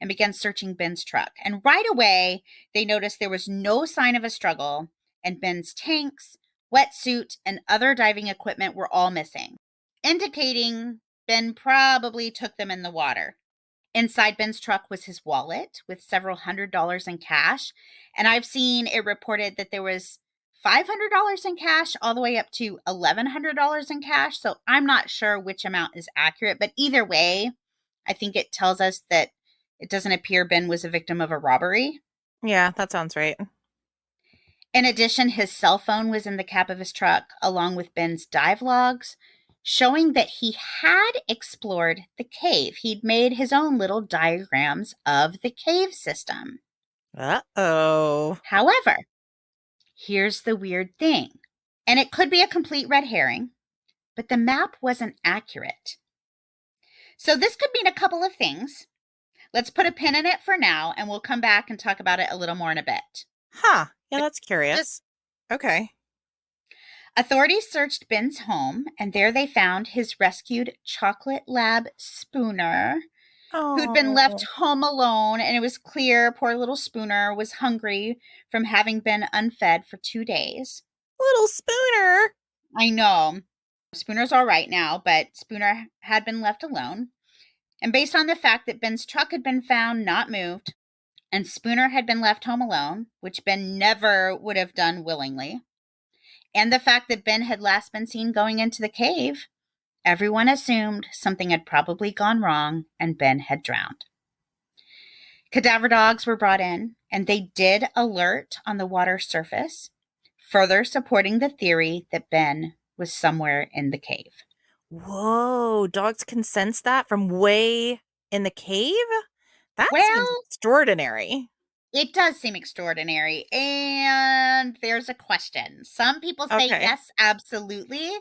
[SPEAKER 1] and began searching Ben's truck. And right away, they noticed there was no sign of a struggle, and Ben's tanks, wetsuit, and other diving equipment were all missing, indicating Ben probably took them in the water. Inside Ben's truck was his wallet with several $100s in cash. And I've seen it reported that there was $500 in cash all the way up to $1,100 in cash. So I'm not sure which amount is accurate, but either way, I think it tells us that it doesn't appear Ben was a victim of a robbery.
[SPEAKER 2] Yeah, that sounds right.
[SPEAKER 1] In addition, his cell phone was in the cab of his truck, along with Ben's dive logs, showing that he had explored the cave. He'd made his own little diagrams of the cave system.
[SPEAKER 2] Uh-oh.
[SPEAKER 1] However, here's the weird thing, and it could be a complete red herring, but the map wasn't accurate. So this could mean a couple of things. Let's put a pin in it for now, and we'll come back and talk about it a little more in a bit.
[SPEAKER 2] Huh. Yeah, that's curious. Okay.
[SPEAKER 1] Authorities searched Ben's home, and there they found his rescued chocolate lab Spooner, who'd been left
[SPEAKER 2] Oh,
[SPEAKER 1] home alone, and it was clear poor little Spooner was hungry from having been unfed for 2 days.
[SPEAKER 2] little Spooner.
[SPEAKER 1] I know. Spooner's all right now, but Spooner had been left alone. And based on the fact that Ben's truck had been found not moved, and Spooner had been left home alone, which Ben never would have done willingly, and the fact that Ben had last been seen going into the cave, everyone assumed something had probably gone wrong and Ben had drowned. Cadaver dogs were brought in, and they did alert on the water surface, further supporting the theory that Ben was somewhere in the cave.
[SPEAKER 2] Whoa, dogs can sense that from way in the cave? That seems
[SPEAKER 1] Well,
[SPEAKER 2] extraordinary.
[SPEAKER 1] it does seem extraordinary, and there's a question. Some people say
[SPEAKER 2] Okay.
[SPEAKER 1] yes, absolutely,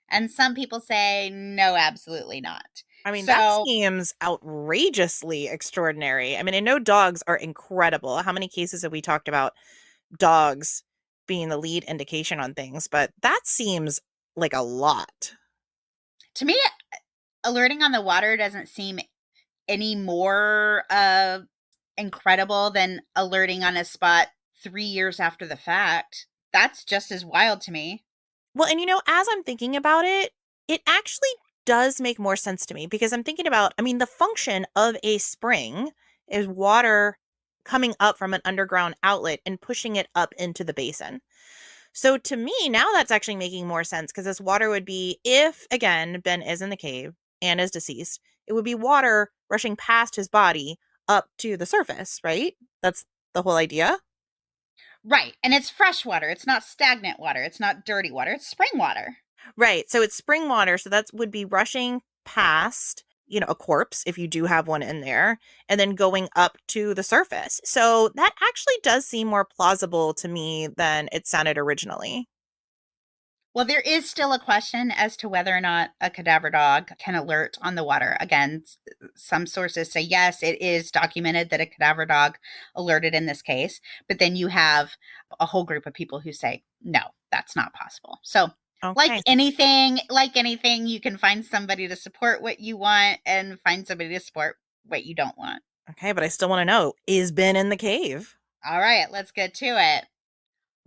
[SPEAKER 1] and some people say no, absolutely not.
[SPEAKER 2] I mean, that
[SPEAKER 1] So,
[SPEAKER 2] seems outrageously extraordinary. I mean, I know dogs are incredible. How many cases have we talked about dogs being the lead indication on things? But that seems like a lot.
[SPEAKER 1] to me, alerting on the water doesn't seem any more incredible than alerting on a spot 3 years after the fact. That's just as wild to me.
[SPEAKER 2] Well, and as I'm thinking about it, it actually does make more sense to me because I'm thinking about, I mean, the function of a spring is water coming up from an underground outlet and pushing it up into the basin. So to me, now that's actually making more sense because this water would be, if again, Ben is in the cave and is deceased, it would be water rushing past his body up to the surface, right? That's the whole idea.
[SPEAKER 1] Right. And it's fresh water. It's not stagnant water. It's not dirty water. It's spring water.
[SPEAKER 2] Right. So it's spring water. So that would be rushing past, a corpse if you do have one in there, and then going up to the surface. So that actually does seem more plausible to me than it sounded originally.
[SPEAKER 1] Well, there is still a question as to whether or not a cadaver dog can alert on the water. Again, some sources say yes, it is documented that a cadaver dog alerted in this case. But then you have a whole group of people who say, no, that's not possible. So,
[SPEAKER 2] Okay.
[SPEAKER 1] like anything, you can find somebody to support what you want and find somebody to support what you don't want.
[SPEAKER 2] Okay. But I still want to know, is Ben in the cave?
[SPEAKER 1] All right, let's get to it.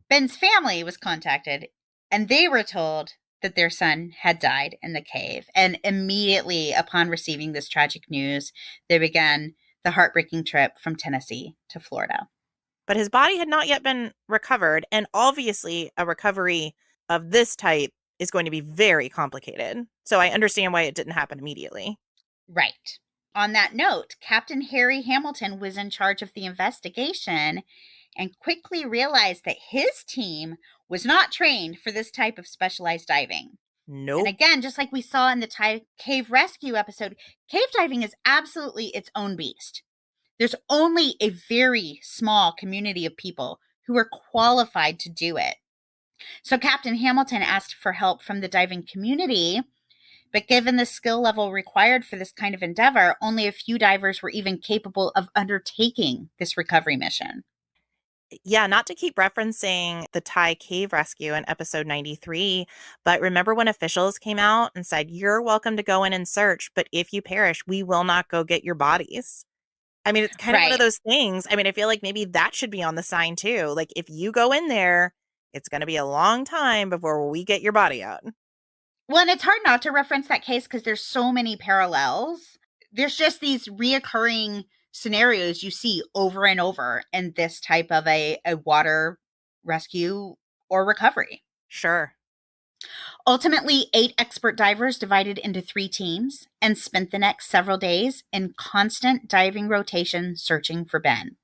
[SPEAKER 1] Ben's family was contacted, and they were told that their son had died in the cave. And immediately upon receiving this tragic news, they began the heartbreaking trip from Tennessee to Florida.
[SPEAKER 2] But his body had not yet been recovered. And obviously, a recovery of this type is going to be very complicated. So I understand why it didn't happen immediately.
[SPEAKER 1] Right. On that note, Captain Harry Hamilton was in charge of the investigation and quickly realized that his team was not trained for this type of specialized diving. And
[SPEAKER 2] Nope.
[SPEAKER 1] again, just like we saw in the cave rescue episode, cave diving is absolutely its own beast. There's only a very small community of people who are qualified to do it. So Captain Hamilton asked for help from the diving community, but given the skill level required for this kind of endeavor, only a few divers were even capable of undertaking this recovery mission.
[SPEAKER 2] Yeah, not to keep referencing the Thai cave rescue in episode 93, but remember when officials came out and said, "You're welcome to go in and search, but if you perish, we will not go get your bodies." I mean, it's kind of one of
[SPEAKER 1] Right.
[SPEAKER 2] those things. I mean, I feel like maybe that should be on the sign too. Like, if you go in there, it's going to be a long time before we get your body out.
[SPEAKER 1] Well, and it's hard not to reference that case because there's so many parallels. There's just these reoccurring scenarios you see over and over in this type of a water rescue or recovery.
[SPEAKER 2] Sure.
[SPEAKER 1] Ultimately, 8 expert divers divided into 3 teams and spent the next several days in constant diving rotation searching for Ben.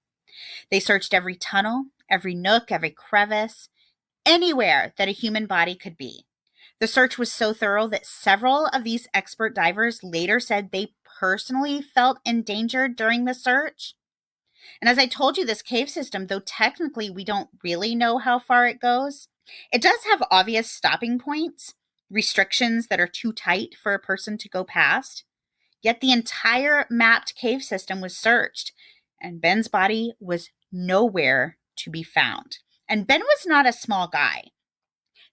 [SPEAKER 1] They searched every tunnel, every nook, every crevice, anywhere that a human body could be. The search was so thorough that several of these expert divers later said they personally felt endangered during the search. And as I told you, this cave system, though technically we don't really know how far it goes, it does have obvious stopping points, restrictions that are too tight for a person to go past. Yet the entire mapped cave system was searched, and Ben's body was nowhere to be found. And Ben was not a small guy.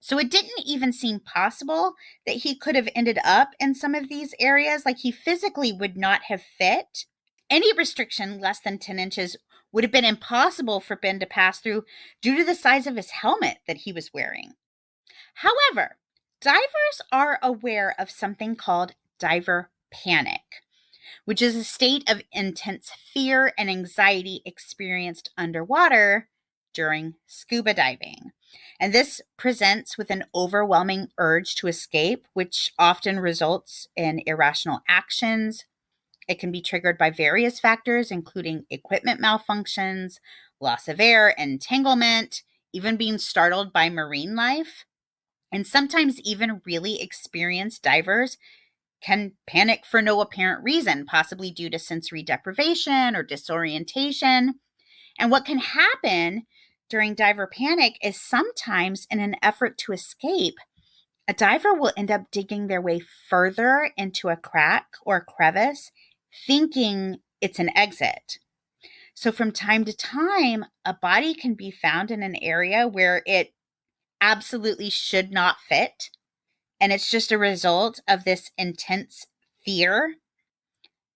[SPEAKER 1] So it didn't even seem possible that he could have ended up in some of these areas. Like he physically would not have fit. Any restriction less than 10 inches would have been impossible for Ben to pass through due to the size of his helmet that he was wearing. However, divers are aware of something called diver panic, which is a state of intense fear and anxiety experienced underwater during scuba diving. And this presents with an overwhelming urge to escape, which often results in irrational actions. It can be triggered by various factors, including equipment malfunctions, loss of air, entanglement, even being startled by marine life. And sometimes even really experienced divers can panic for no apparent reason, possibly due to sensory deprivation or disorientation. And what can happen during diver panic is sometimes, in an effort to escape, a diver will end up digging their way further into a crack or crevice, thinking it's an exit. So, from time to time, a body can be found in an area where it absolutely should not fit. And it's just a result of this intense fear.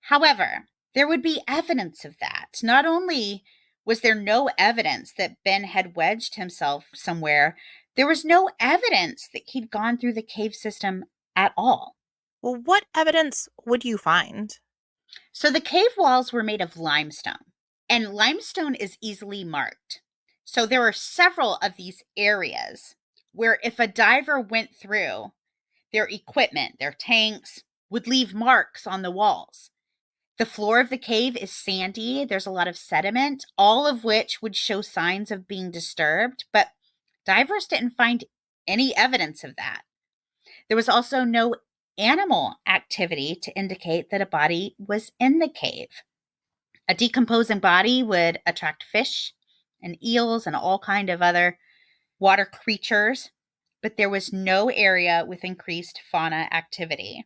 [SPEAKER 1] However, there would be evidence of that. Not only was there no evidence that Ben had wedged himself somewhere, there was no evidence that he'd gone through the cave system at all.
[SPEAKER 2] Well, what evidence would you find?
[SPEAKER 1] So the cave walls were made of limestone, and limestone is easily marked. So there are several of these areas where if a diver went through, their equipment, their tanks, would leave marks on the walls. The floor of the cave is sandy. There's a lot of sediment, all of which would show signs of being disturbed, but divers didn't find any evidence of that. There was also no animal activity to indicate that a body was in the cave. A decomposing body would attract fish and eels and all kind of other water creatures, but there was no area with increased fauna activity.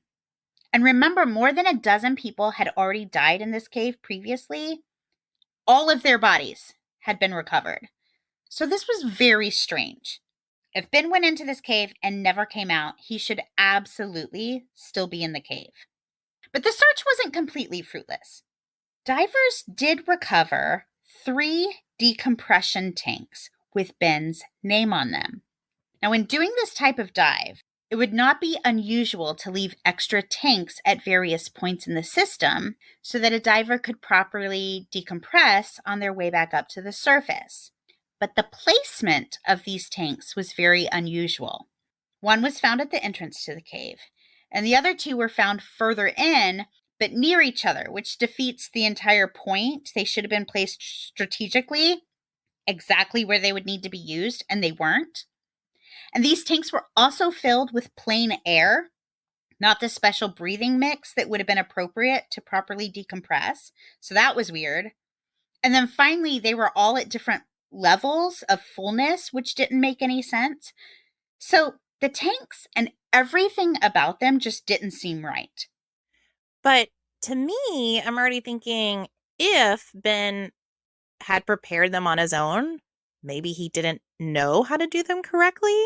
[SPEAKER 1] And remember, more than a dozen people had already died in this cave previously. All of their bodies had been recovered. So this was very strange. If Ben went into this cave and never came out, he should absolutely still be in the cave. But the search wasn't completely fruitless. Divers did recover 3 decompression tanks with Ben's name on them. Now, in doing this type of dive, it would not be unusual to leave extra tanks at various points in the system so that a diver could properly decompress on their way back up to the surface. But the placement of these tanks was very unusual. One was found at the entrance to the cave, and the other 2 were found further in, but near each other, which defeats the entire point. They should have been placed strategically, exactly where they would need to be used, and they weren't. And these tanks were also filled with plain air, not the special breathing mix that would have been appropriate to properly decompress. So that was weird. And then finally, they were all at different levels of fullness, which didn't make any sense. So the tanks and everything about them just didn't seem right.
[SPEAKER 2] But to me, I'm already thinking if Ben had prepared them on his own, maybe he didn't know how to do them correctly.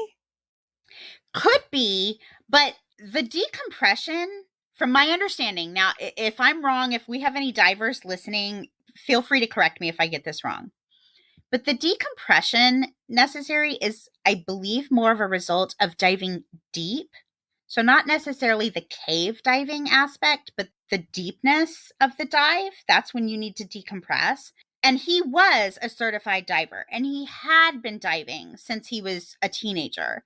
[SPEAKER 1] Could be, but the decompression, from my understanding, now, if I'm wrong, if we have any divers listening, feel free to correct me if I get this wrong. But the decompression necessary is, I believe, more of a result of diving deep. So, not necessarily the cave diving aspect, but the deepness of the dive. That's when you need to decompress. And he was a certified diver, and he had been diving since he was a teenager.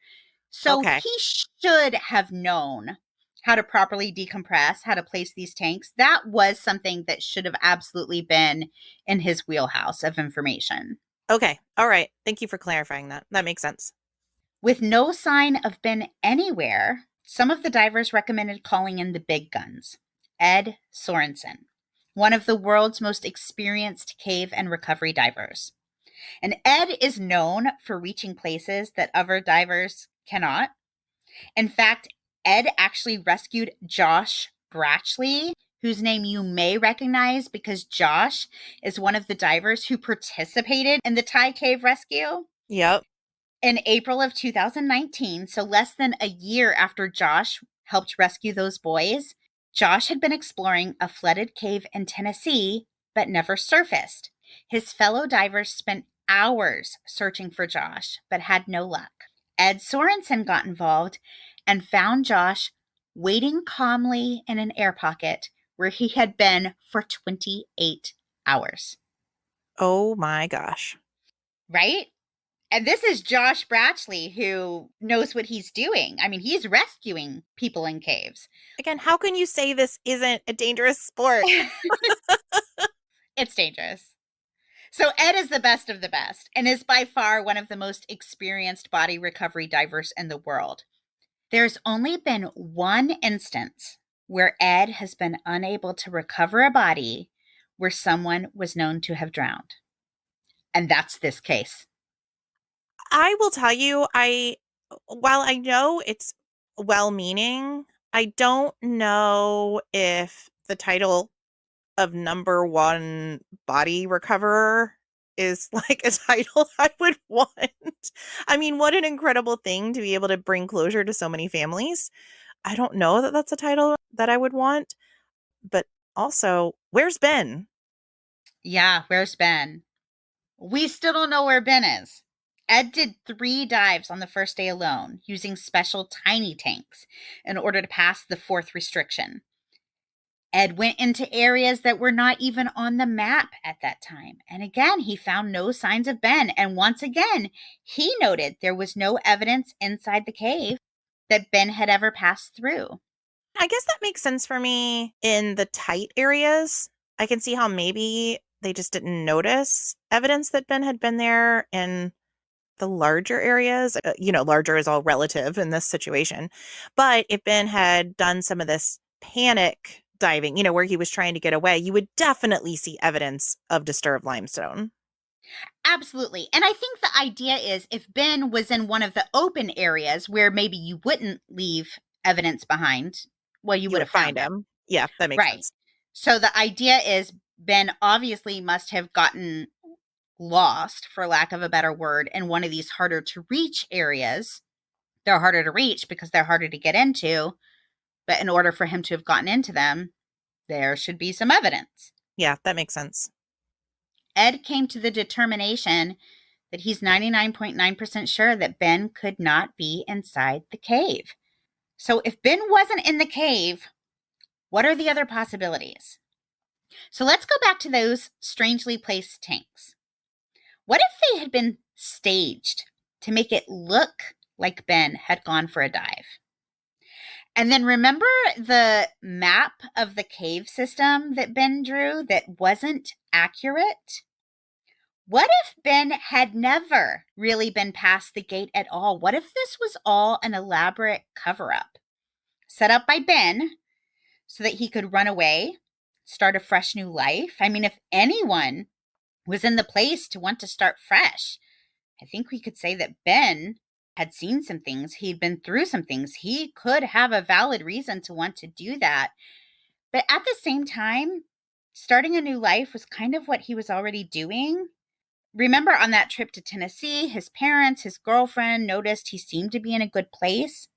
[SPEAKER 1] So
[SPEAKER 2] Okay.
[SPEAKER 1] he should have known how to properly decompress, how to place these tanks. That was something that should have absolutely been in his wheelhouse of information.
[SPEAKER 2] Okay. All right. Thank you for clarifying that. That makes sense.
[SPEAKER 1] With no sign of Ben anywhere, some of the divers recommended calling in the big guns. Ed Sorensen, one of the world's most experienced cave and recovery divers. And Ed is known for reaching places that other divers cannot. In fact, Ed actually rescued Josh Bratchley, whose name you may recognize because Josh is one of the divers who participated in the Thai cave rescue.
[SPEAKER 2] Yep.
[SPEAKER 1] In April of 2019, so less than a year after Josh helped rescue those boys, Josh had been exploring a flooded cave in Tennessee but never surfaced. His fellow divers spent hours searching for Josh but had no luck. Ed Sorensen got involved and found Josh waiting calmly in an air pocket where he had been for 28 hours.
[SPEAKER 2] Oh my gosh.
[SPEAKER 1] Right? And this is Josh Bratchley, who knows what he's doing. I mean, he's rescuing people in caves.
[SPEAKER 2] Again, how can you say this isn't a dangerous sport?
[SPEAKER 1] It's dangerous. So Ed is the best of the best and is by far one of the most experienced body recovery divers in the world. There's only been one instance where Ed has been unable to recover a body where someone was known to have drowned. And that's this case.
[SPEAKER 2] I will tell you, while I know it's well-meaning, I don't know if the title of number one body recoverer is like a title I would want. I mean, what an incredible thing to be able to bring closure to so many families. I don't know that that's a title that I would want, but also, where's Ben?
[SPEAKER 1] Yeah, where's Ben? We still don't know where Ben is. Ed did 3 dives on the first day alone, using special tiny tanks in order to pass the 4th restriction. Ed went into areas that were not even on the map at that time. And again, he found no signs of Ben. And once again, he noted there was no evidence inside the cave that Ben had ever passed through.
[SPEAKER 2] I guess that makes sense for me in the tight areas. I can see how maybe they just didn't notice evidence that Ben had been there in the larger areas. Larger is all relative in this situation. But if Ben had done some of this panic diving, where he was trying to get away, you would definitely see evidence of disturbed limestone.
[SPEAKER 1] Absolutely. And I think the idea is if Ben was in one of the open areas where maybe you wouldn't leave evidence behind, well, you would have found him.
[SPEAKER 2] Yeah, that makes sense.
[SPEAKER 1] So the idea is Ben obviously must have gotten lost, for lack of a better word, in one of these harder to reach areas. They're harder to reach because they're harder to get into. But in order for him to have gotten into them, there should be some evidence.
[SPEAKER 2] Yeah, that makes sense.
[SPEAKER 1] Ed came to the determination that he's 99.9% sure that Ben could not be inside the cave. So if Ben wasn't in the cave, what are the other possibilities? So let's go back to those strangely placed tanks. What if they had been staged to make it look like Ben had gone for a dive? And then remember the map of the cave system that Ben drew that wasn't accurate? What if Ben had never really been past the gate at all? What if this was all an elaborate cover-up set up by Ben so that he could run away, start a fresh new life? I mean, if anyone was in the place to want to start fresh, I think we could say that Ben had seen some things. He'd been through some things. He could have a valid reason to want to do that. But at the same time, starting a new life was kind of what he was already doing. Remember on that trip to Tennessee, his parents, his girlfriend noticed he seemed to be in a good place.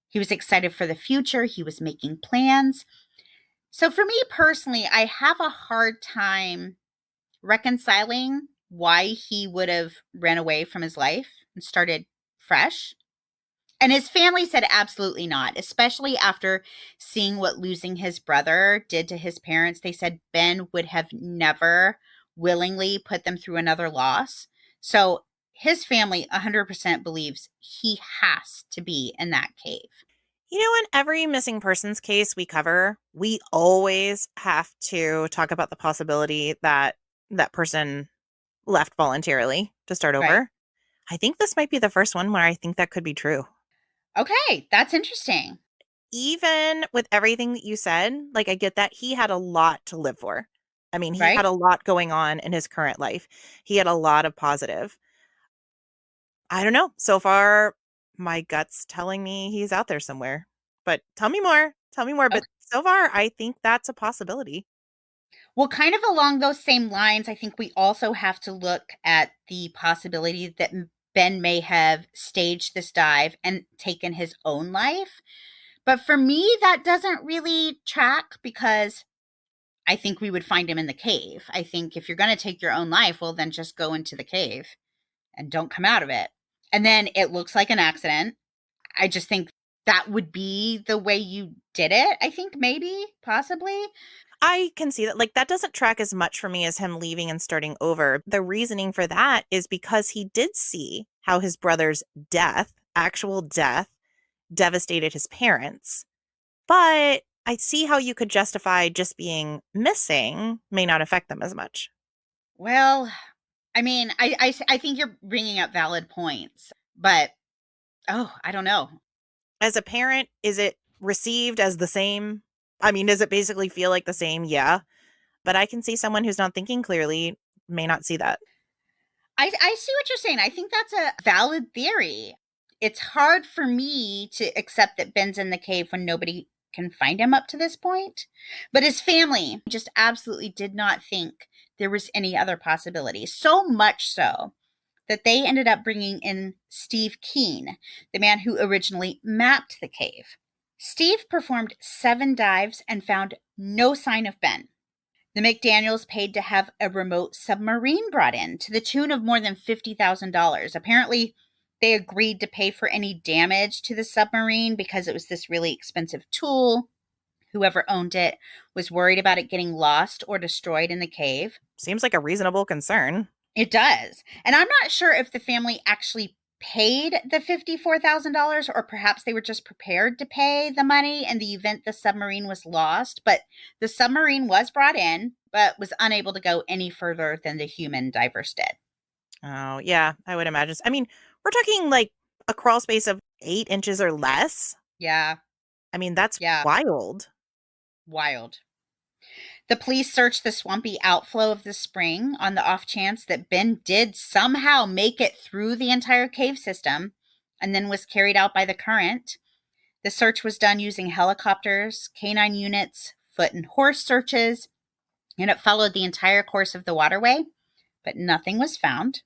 [SPEAKER 1] He was excited for the future. He was making plans. So for me personally, I have a hard time reconciling why he would have ran away from his life and started fresh. And his family said absolutely not, especially after seeing what losing his brother did to his parents. They said Ben would have never willingly put them through another loss. So his family 100% believes he has to be in that cave.
[SPEAKER 2] In every missing persons case we cover, we always have to talk about the possibility that that person left voluntarily to start over. Right. I think this might be the first one where I think that could be true.
[SPEAKER 1] Okay, that's interesting.
[SPEAKER 2] Even with everything that you said, I get that he had a lot to live for. I mean, he had a lot going on in his current life. He had a lot of positive. I don't know. So far, my gut's telling me he's out there somewhere. But tell me more. Tell me more. Okay. But so far, I think that's a possibility.
[SPEAKER 1] Well, kind of along those same lines, I think we also have to look at the possibility that Ben may have staged this dive and taken his own life. But for me, that doesn't really track because I think we would find him in the cave. I think if you're going to take your own life, well, then just go into the cave and don't come out of it. And then it looks like an accident. I just think that would be the way you did it. I think maybe, possibly.
[SPEAKER 2] I can see that. Like, that doesn't track as much for me as him leaving and starting over. The reasoning for that is because he did see how his brother's death, actual death, devastated his parents. But I see how you could justify just being missing may not affect them as much.
[SPEAKER 1] Well, I mean, I think you're bringing up valid points, but oh, I don't know.
[SPEAKER 2] As a parent, is it received as the same? I mean, does it basically feel like the same? Yeah. But I can see someone who's not thinking clearly may not see that.
[SPEAKER 1] I see what you're saying. I think that's a valid theory. It's hard for me to accept that Ben's in the cave when nobody can find him up to this point. But his family just absolutely did not think there was any other possibility. So much so that they ended up bringing in Steve Keen, the man who originally mapped the cave. Steve performed 7 dives and found no sign of Ben. The McDaniels paid to have a remote submarine brought in to the tune of more than $50,000. Apparently, they agreed to pay for any damage to the submarine because it was this really expensive tool. Whoever owned it was worried about it getting lost or destroyed in the cave.
[SPEAKER 2] Seems like a reasonable concern.
[SPEAKER 1] It does. And I'm not sure if the family actually paid the $54,000 or perhaps they were just prepared to pay the money in the event the submarine was lost. But the submarine was brought in, but was unable to go any further than the human divers did.
[SPEAKER 2] Oh, yeah, I would imagine. I mean, we're talking like a crawl space of 8 inches or less.
[SPEAKER 1] Yeah.
[SPEAKER 2] I mean, that's
[SPEAKER 1] Yeah.
[SPEAKER 2] wild.
[SPEAKER 1] Wild. The police searched the swampy outflow of the spring on the off chance that Ben did somehow make it through the entire cave system and then was carried out by the current. The search was done using helicopters, canine units, foot and horse searches, and it followed the entire course of the waterway, but nothing was found.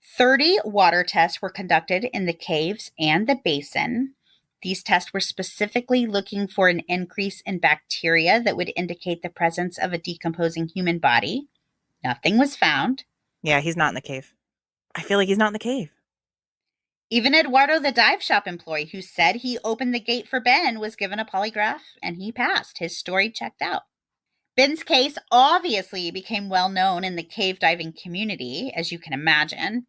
[SPEAKER 1] 30 water tests were conducted in the caves and the basin. These tests were specifically looking for an increase in bacteria that would indicate the presence of a decomposing human body. Nothing was found.
[SPEAKER 2] Yeah, he's not in the cave. I feel like he's not in the cave.
[SPEAKER 1] Even Eduardo, the dive shop employee who said he opened the gate for Ben, was given a polygraph and he passed. His story checked out. Ben's case obviously became well known in the cave diving community, as you can imagine.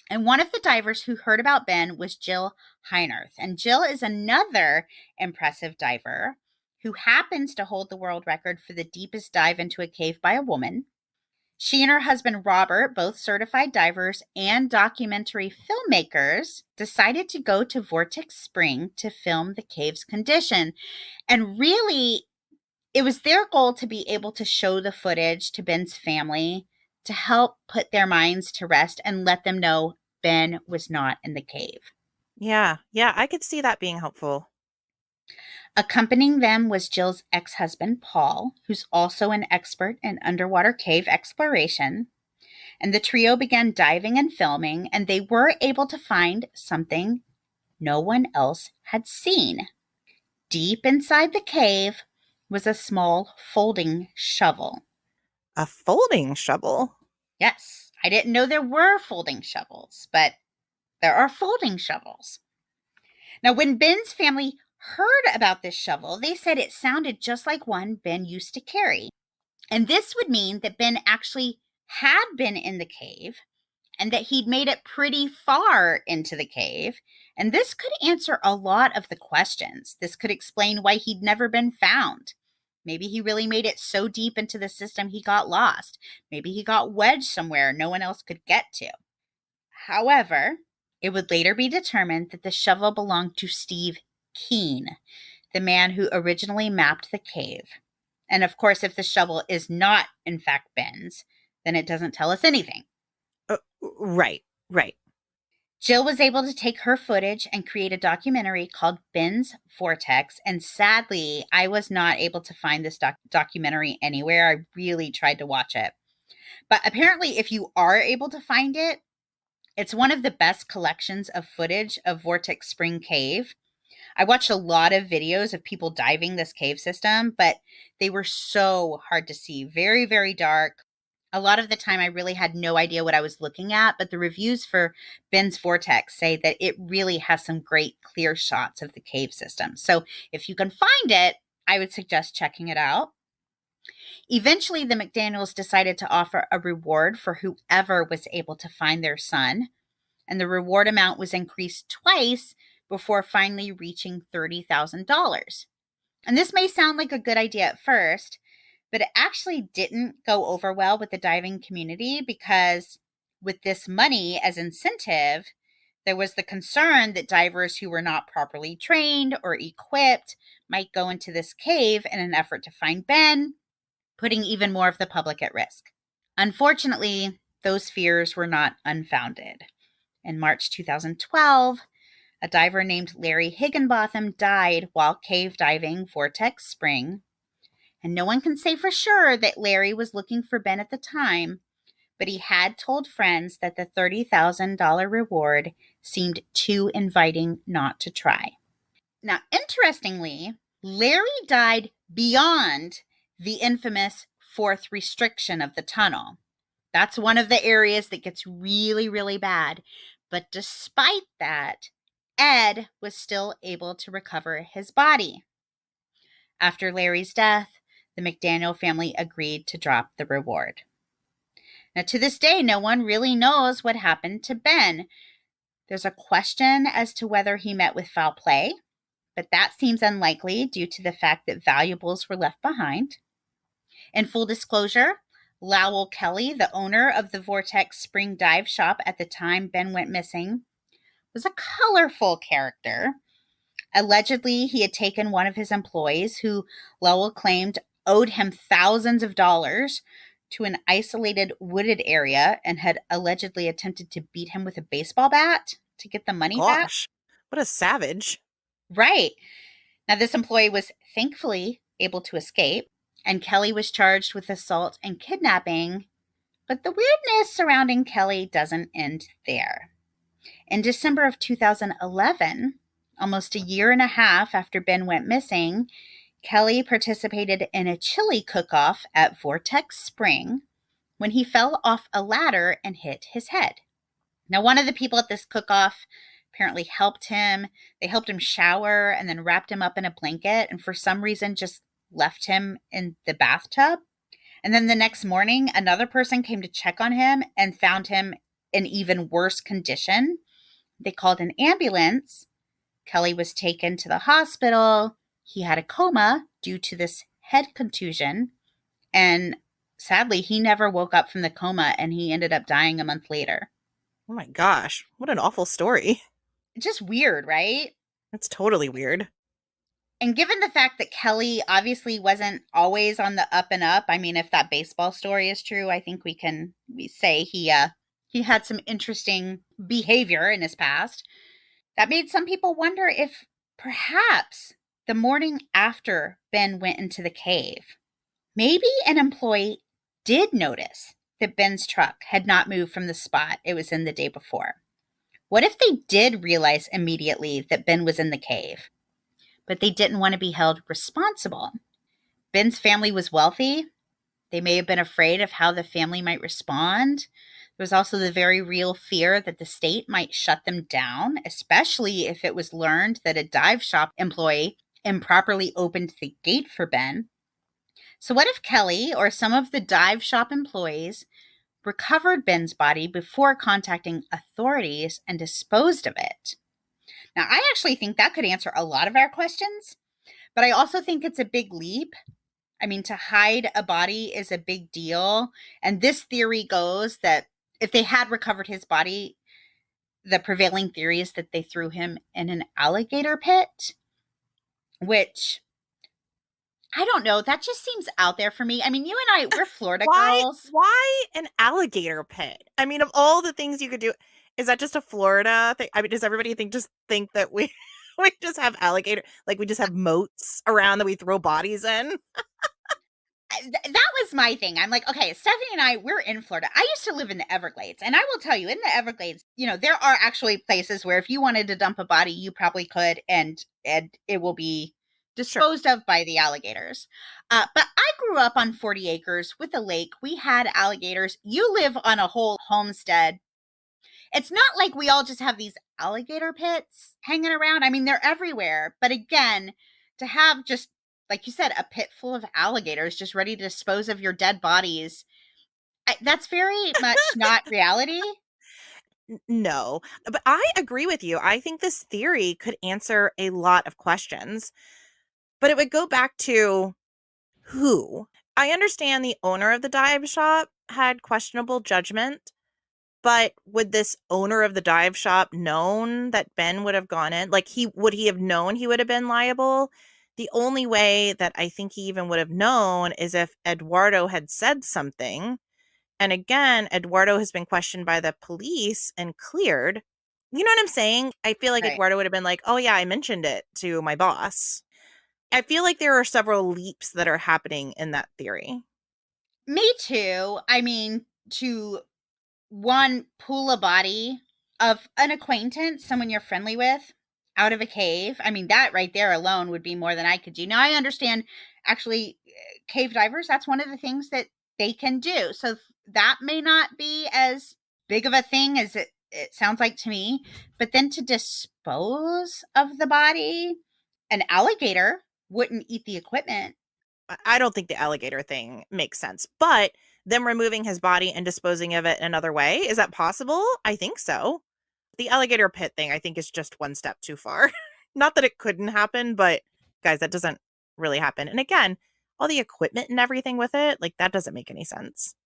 [SPEAKER 1] And one of the divers who heard about Ben was Jill Heinerth. And Jill is another impressive diver who happens to hold the world record for the deepest dive into a cave by a woman. She and her husband, Robert, both certified divers and documentary filmmakers, decided to go to Vortex Spring to film the cave's condition. And really, it was their goal to be able to show the footage to Ben's family to help put their minds to rest and let them know Ben was not in the cave.
[SPEAKER 2] Yeah, I could see that being helpful.
[SPEAKER 1] Accompanying them was Jill's ex-husband, Paul, who's also an expert in underwater cave exploration. And the trio began diving and filming, and they were able to find something no one else had seen. Deep inside the cave was a small folding shovel.
[SPEAKER 2] A folding shovel?
[SPEAKER 1] Yes, I didn't know there were folding shovels, but there are folding shovels. Now, when Ben's family heard about this shovel, they said it sounded just like one Ben used to carry. And this would mean that Ben actually had been in the cave and that he'd made it pretty far into the cave. And this could answer a lot of the questions. This could explain why he'd never been found. Maybe he really made it so deep into the system he got lost. Maybe he got wedged somewhere no one else could get to. However, it would later be determined that the shovel belonged to Steve Keen, the man who originally mapped the cave. And of course, if the shovel is not, in fact, Ben's, then it doesn't tell us anything.
[SPEAKER 2] Right.
[SPEAKER 1] Jill was able to take her footage and create a documentary called Ben's Vortex. And sadly, I was not able to find this documentary anywhere. I really tried to watch it. But apparently, if you are able to find it, It's one of the best collections of footage of Vortex Spring Cave. I watched a lot of videos of people diving this cave system, but they were so hard to see. Very, very dark. A lot of the time, I really had no idea what I was looking at, but the reviews for Ben's Vortex say that it really has some great clear shots of the cave system. So if you can find it, I would suggest checking it out. Eventually, the McDaniels decided to offer a reward for whoever was able to find their son, and the reward amount was increased twice before finally reaching $30,000. And this may sound like a good idea at first, but it actually didn't go over well with the diving community because with this money as incentive, there was the concern that divers who were not properly trained or equipped might go into this cave in an effort to find Ben, putting even more of the public at risk. Unfortunately, those fears were not unfounded. In March 2012, a diver named Larry Higginbotham died while cave diving Vortex Spring. And no one can say for sure that Larry was looking for Ben at the time, but he had told friends that the $30,000 reward seemed too inviting not to try. Now, interestingly, Larry died beyond the infamous fourth restriction of the tunnel. That's one of the areas that gets really, really bad. But despite that, Ed was still able to recover his body. After Larry's death, the McDaniel family agreed to drop the reward. Now, to this day, no one really knows what happened to Ben. There's a question as to whether he met with foul play, but that seems unlikely due to the fact that valuables were left behind. In full disclosure, Lowell Kelly, the owner of the Vortex Spring Dive Shop at the time Ben went missing, was a colorful character. Allegedly, he had taken one of his employees, who Lowell claimed owed him thousands of dollars, to an isolated wooded area and had allegedly attempted to beat him with a baseball bat to get the money back.
[SPEAKER 2] Gosh, what a savage.
[SPEAKER 1] Right. Now, this employee was thankfully able to escape, and Kelly was charged with assault and kidnapping, but the weirdness surrounding Kelly doesn't end there. In December of 2011, almost a year and a half after Ben went missing, Kelly participated in a chili cook-off at Vortex Spring when he fell off a ladder and hit his head. Now, one of the people at this cook-off apparently helped him. They helped him shower and then wrapped him up in a blanket, and for some reason just left him in the bathtub. And then the next morning, another person came to check on him and found him in even worse condition. They called an ambulance. Kelly was taken to the hospital. He had a coma due to this head contusion. And sadly, he never woke up from the coma, and he ended up dying a month later.
[SPEAKER 2] Oh my gosh, what an awful story.
[SPEAKER 1] Just weird, right?
[SPEAKER 2] That's totally weird.
[SPEAKER 1] And given the fact that Kelly obviously wasn't always on the up and up, I mean, if that baseball story is true, I think we say he had some interesting behavior in his past. That made some people wonder if perhaps the morning after Ben went into the cave, maybe an employee did notice that Ben's truck had not moved from the spot it was in the day before. What if they did realize immediately that Ben was in the cave, but they didn't want to be held responsible? Ben's family was wealthy. They may have been afraid of how the family might respond. There was also the very real fear that the state might shut them down, especially if it was learned that a dive shop employee improperly opened the gate for Ben. So what if Kelly or some of the dive shop employees recovered Ben's body before contacting authorities and disposed of it? Now, I actually think that could answer a lot of our questions, but I also think it's a big leap. I mean, to hide a body is a big deal. And this theory goes that if they had recovered his body, the prevailing theory is that they threw him in an alligator pit, which I don't know. That just seems out there for me. I mean, you and I, we're Florida girls.
[SPEAKER 2] Why an alligator pit? I mean, of all the things you could do, is that just a Florida thing? I mean, does everybody think that we we just have alligator, like we just have moats around that we throw bodies in?
[SPEAKER 1] that was my thing. I'm like, okay, Stephanie and I, we're in Florida. I used to live in the Everglades, and I will tell you, in the Everglades, there are actually places where if you wanted to dump a body, you probably could, and it will be
[SPEAKER 2] Sure.
[SPEAKER 1] disposed of by the alligators. But I grew up on 40 acres with a lake. We had alligators. You live on a whole homestead. It's not like we all just have these alligator pits hanging around. I mean, they're everywhere. But again, to have just, like you said, a pit full of alligators just ready to dispose of your dead bodies, that's very much not reality.
[SPEAKER 2] No, but I agree with you. I think this theory could answer a lot of questions, but it would go back to who. I understand the owner of the dive shop had questionable judgment, but would this owner of the dive shop known that Ben would have gone in? Like, would he have known he would have been liable? The only way that I think he even would have known is if Eduardo had said something. And again, Eduardo has been questioned by the police and cleared. You know what I'm saying? I feel like
[SPEAKER 1] Right.
[SPEAKER 2] Eduardo would have been like, oh, yeah, I mentioned it to my boss. I feel like there are several leaps that are happening in that theory.
[SPEAKER 1] Me too. I mean, to one, pull a body of an acquaintance, someone you're friendly with, out of a cave. I mean, that right there alone would be more than I could do. Now, I understand actually cave divers, that's one of the things that they can do. So that may not be as big of a thing as it sounds like to me. But then to dispose of the body, an alligator wouldn't eat the equipment.
[SPEAKER 2] I don't think the alligator thing makes sense, but them removing his body and disposing of it another way, is that possible? I think so. The alligator pit thing, I think, is just one step too far. Not that it couldn't happen, but guys, that doesn't really happen. And again, all the equipment and everything with it, like that doesn't make any sense.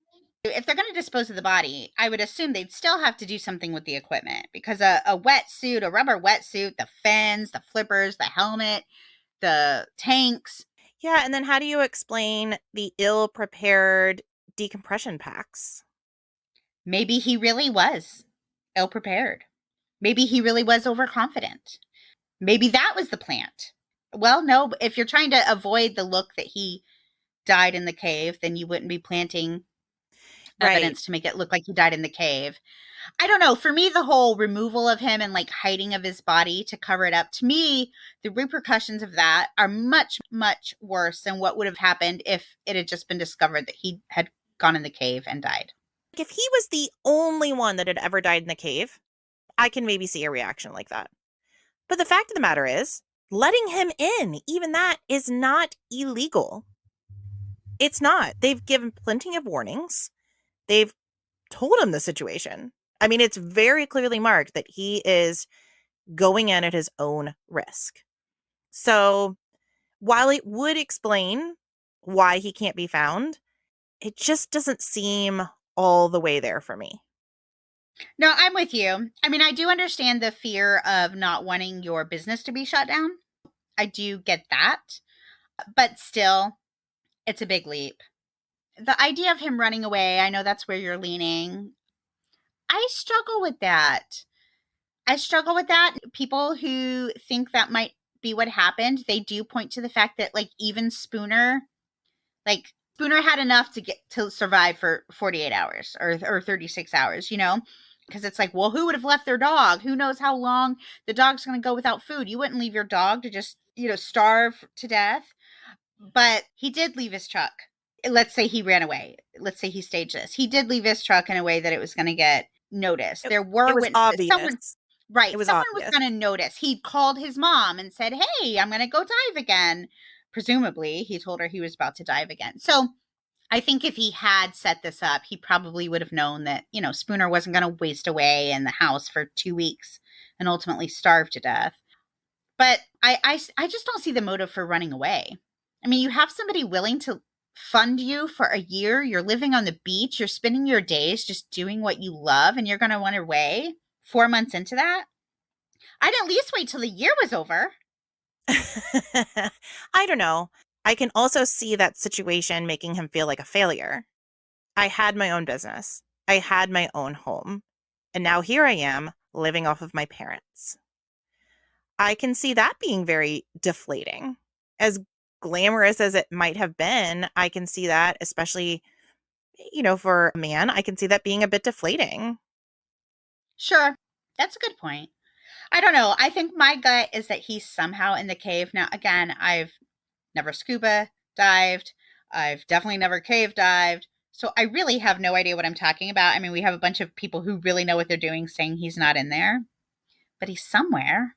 [SPEAKER 1] If they're going to dispose of the body, I would assume they'd still have to do something with the equipment because a wetsuit, a rubber wetsuit, the fins, the flippers, the helmet, the tanks.
[SPEAKER 2] Yeah, and then how do you explain the ill-prepared decompression packs?
[SPEAKER 1] Maybe he really was ill prepared. Maybe he really was overconfident. Maybe that was the plant. Well, no, if you're trying to avoid the look that he died in the cave, then you wouldn't be planting
[SPEAKER 2] Right.
[SPEAKER 1] evidence to make it look like he died in the cave. I don't know. For me, the whole removal of him and like hiding of his body to cover it up, to me, the repercussions of that are much, much worse than what would have happened if it had just been discovered that he had gone in the cave and died.
[SPEAKER 2] If he was the only one that had ever died in the cave, I can maybe see a reaction like that. But the fact of the matter is, letting him in, even that, is not illegal. It's not. They've given plenty of warnings. They've told him the situation. I mean, it's very clearly marked that he is going in at his own risk. So while it would explain why he can't be found, it just doesn't seem all the way there for me.
[SPEAKER 1] No, I'm with you. I mean, I do understand the fear of not wanting your business to be shut down. I do get that. But still, it's a big leap. The idea of him running away, I know that's where you're leaning. I struggle with that. I struggle with that. People who think that might be what happened, they do point to the fact that like even Spooner had enough to get to survive for 48 hours or 36 hours, because it's like, well, who would have left their dog? Who knows how long the dog's going to go without food? You wouldn't leave your dog to just, starve to death. But he did leave his truck. Let's say he ran away. Let's say he staged this. He did leave his truck in a way that it was going to get noticed.
[SPEAKER 2] It,
[SPEAKER 1] There
[SPEAKER 2] it
[SPEAKER 1] were
[SPEAKER 2] was
[SPEAKER 1] witnesses. Someone,
[SPEAKER 2] obvious. It
[SPEAKER 1] right?
[SPEAKER 2] was
[SPEAKER 1] Someone was
[SPEAKER 2] obvious.
[SPEAKER 1] going to notice. He called his mom and said, "Hey, I'm going to go dive again." Presumably, he told her he was about to dive again. So I think if he had set this up, he probably would have known that, Spooner wasn't going to waste away in the house for 2 weeks and ultimately starve to death. But I just don't see the motive for running away. I mean, you have somebody willing to fund you for a year. You're living on the beach. You're spending your days just doing what you love, and you're going to run away 4 months into that. I'd at least wait till the year was over.
[SPEAKER 2] I don't know. I can also see that situation making him feel like a failure. I had my own business. I had my own home. And now here I am living off of my parents. I can see that being very deflating. As glamorous as it might have been, I can see that, especially, for a man, I can see that being a bit deflating.
[SPEAKER 1] Sure. That's a good point. I don't know. I think my gut is that he's somehow in the cave. Now, again, I've never scuba dived. I've definitely never cave dived. So I really have no idea what I'm talking about. I mean, we have a bunch of people who really know what they're doing saying he's not in there, but he's somewhere.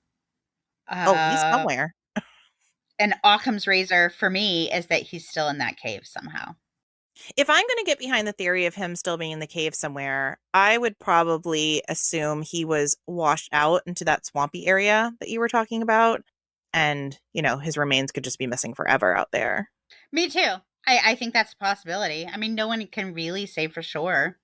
[SPEAKER 2] Oh, he's
[SPEAKER 1] Uh,
[SPEAKER 2] somewhere.
[SPEAKER 1] and Occam's razor for me is that he's still in that cave somehow.
[SPEAKER 2] If I'm going to get behind the theory of him still being in the cave somewhere, I would probably assume he was washed out into that swampy area that you were talking about. And, his remains could just be missing forever out there.
[SPEAKER 1] Me too. I think that's a possibility. I mean, no one can really say for sure.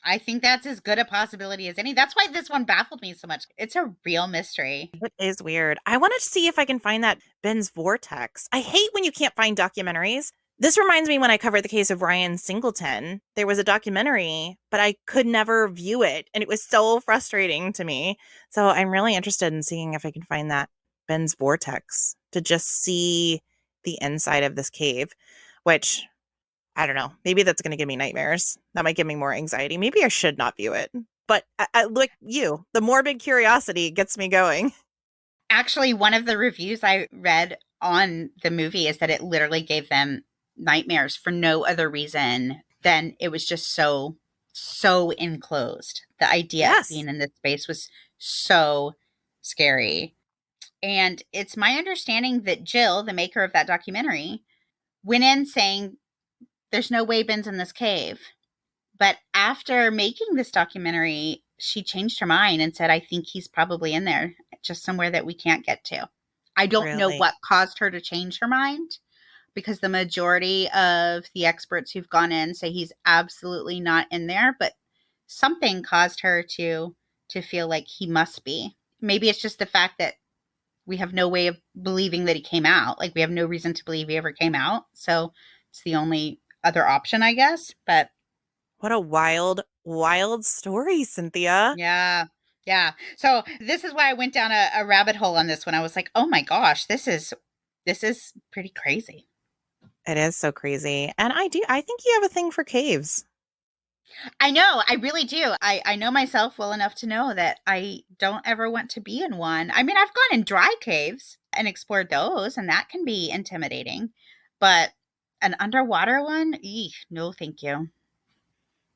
[SPEAKER 1] I think that's as good a possibility as any. That's why this one baffled me so much. It's a real mystery.
[SPEAKER 2] It is weird. I want to see if I can find that Ben's Vortex. I hate when you can't find documentaries. This reminds me when I covered the case of Ryan Singleton. There was a documentary, but I could never view it. And it was so frustrating to me. So I'm really interested in seeing if I can find that Ben's Vortex to just see the inside of this cave, which I don't know. Maybe that's going to give me nightmares. That might give me more anxiety. Maybe I should not view it. But like you, the morbid curiosity gets me going.
[SPEAKER 1] Actually, one of the reviews I read on the movie is that it literally gave them nightmares for no other reason than it was just so enclosed. The idea of
[SPEAKER 2] Yes.
[SPEAKER 1] being in this space was so scary. And it's my understanding that Jill, the maker of that documentary, went in saying there's no way Ben's in this cave. But after making this documentary, she changed her mind and said, I think he's probably in there, just somewhere that we can't get to. I don't know
[SPEAKER 2] Really?
[SPEAKER 1] what caused her to change her mind because the majority of the experts who've gone in say he's absolutely not in there, but something caused her to feel like he must be. Maybe it's just the fact that we have no way of believing that he came out. Like we have no reason to believe he ever came out. So it's the only other option, I guess. But
[SPEAKER 2] What a wild, wild story, Cynthia.
[SPEAKER 1] yeah. Yeah. So this is why I went down a rabbit hole on this one. I was like, oh my gosh, this is pretty crazy.
[SPEAKER 2] It is so crazy. And I think you have a thing for caves.
[SPEAKER 1] I know, I really do. I know myself well enough to know that I don't ever want to be in one. I mean, I've gone in dry caves and explored those, and that can be intimidating. But an underwater one, eek, no, thank you.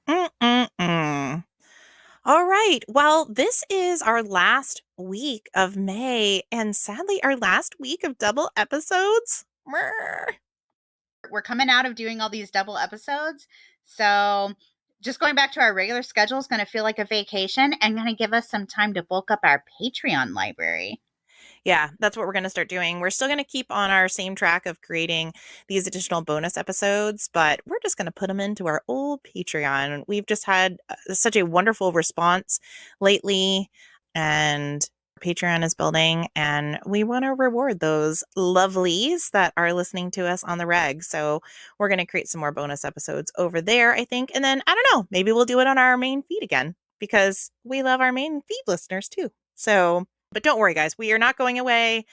[SPEAKER 2] Mm-mm-mm. All right. Well, this is our last week of May, and sadly, our last week of double episodes.
[SPEAKER 1] We're coming out of doing all these double episodes. So just going back to our regular schedule is going to feel like a vacation and going to give us some time to bulk up our Patreon library.
[SPEAKER 2] Yeah, that's what we're going to start doing. We're still going to keep on our same track of creating these additional bonus episodes, but we're just going to put them into our old Patreon. We've just had such a wonderful response lately, and Patreon is building, and we want to reward those lovelies that are listening to us on the reg. So we're going to create some more bonus episodes over there, I think. And then, I don't know, maybe we'll do it on our main feed again because we love our main feed listeners too. So, but don't worry, guys, we are not going away.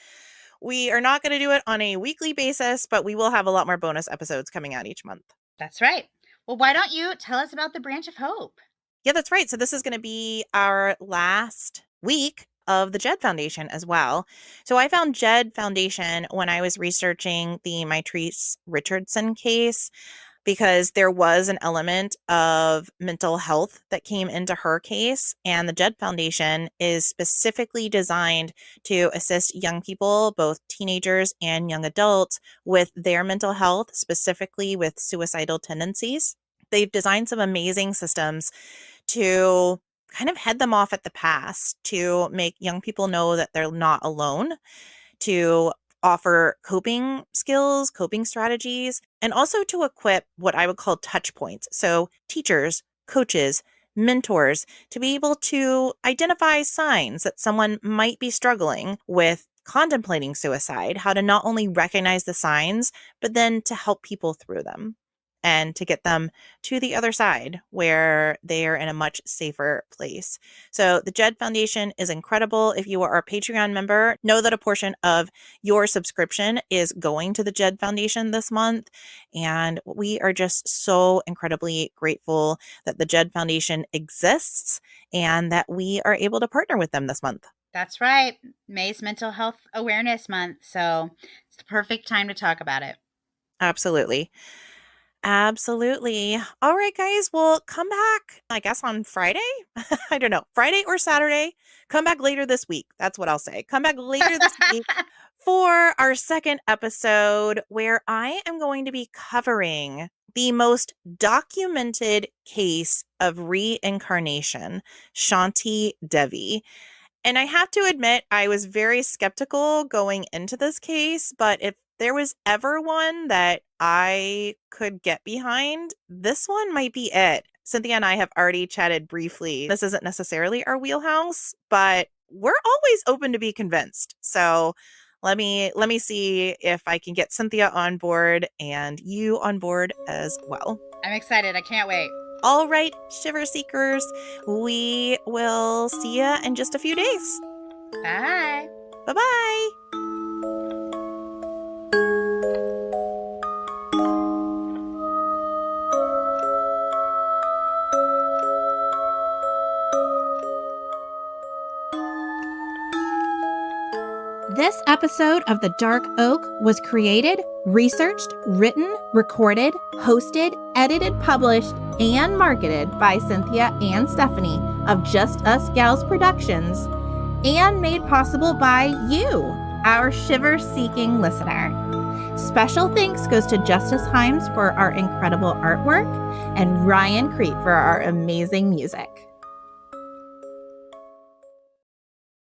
[SPEAKER 2] We are not going to do it on a weekly basis, but we will have a lot more bonus episodes coming out each month.
[SPEAKER 1] That's right. Well, why don't you tell us about the Branch of Hope?
[SPEAKER 2] Yeah, that's right. So this is going to be our last week of the Jed Foundation as well. So I found Jed Foundation when I was researching the Mitrice Richardson case, because there was an element of mental health that came into her case. And the Jed Foundation is specifically designed to assist young people, both teenagers and young adults, with their mental health, specifically with suicidal tendencies. They've designed some amazing systems to kind of head them off at the pass, to make young people know that they're not alone, to offer coping skills, coping strategies, and also to equip what I would call touch points. So teachers, coaches, mentors, to be able to identify signs that someone might be struggling with contemplating suicide, how to not only recognize the signs, but then to help people through them. and to get them to the other side where they are in a much safer place. So the JED Foundation is incredible. If you are a Patreon member, know that a portion of your subscription is going to the JED Foundation this month. And we are just so incredibly grateful that the JED Foundation exists and that we are able to partner with them this month.
[SPEAKER 1] That's right. May's Mental Health Awareness Month. So it's the perfect time to talk about it.
[SPEAKER 2] Absolutely. Absolutely. All right, guys. Well, come back, I guess, on Friday. I don't know, Friday or Saturday. Come back later this week. That's what I'll say. Come back later this week for our second episode, where I am going to be covering the most documented case of reincarnation, Shanti Devi. And I have to admit, I was very skeptical going into this case, but if there was ever one that I could get behind, this one might be it. Cynthia and I have already chatted briefly. This isn't necessarily our wheelhouse, but we're always open to be convinced. So let me see if I can get Cynthia on board and you on board as well.
[SPEAKER 1] I'm excited. I can't wait.
[SPEAKER 2] All right, Shiver Seekers, we will see you in just a few days.
[SPEAKER 1] Bye.
[SPEAKER 2] Bye-bye.
[SPEAKER 3] This episode of The Dark Oak was created, researched, written, recorded, hosted, edited, published, and marketed by Cynthia and Stephanie of Just Us Gals Productions, and made possible by you, our shiver-seeking listener. Special thanks goes to Justice Himes for our incredible artwork and Ryan Crete for our amazing music.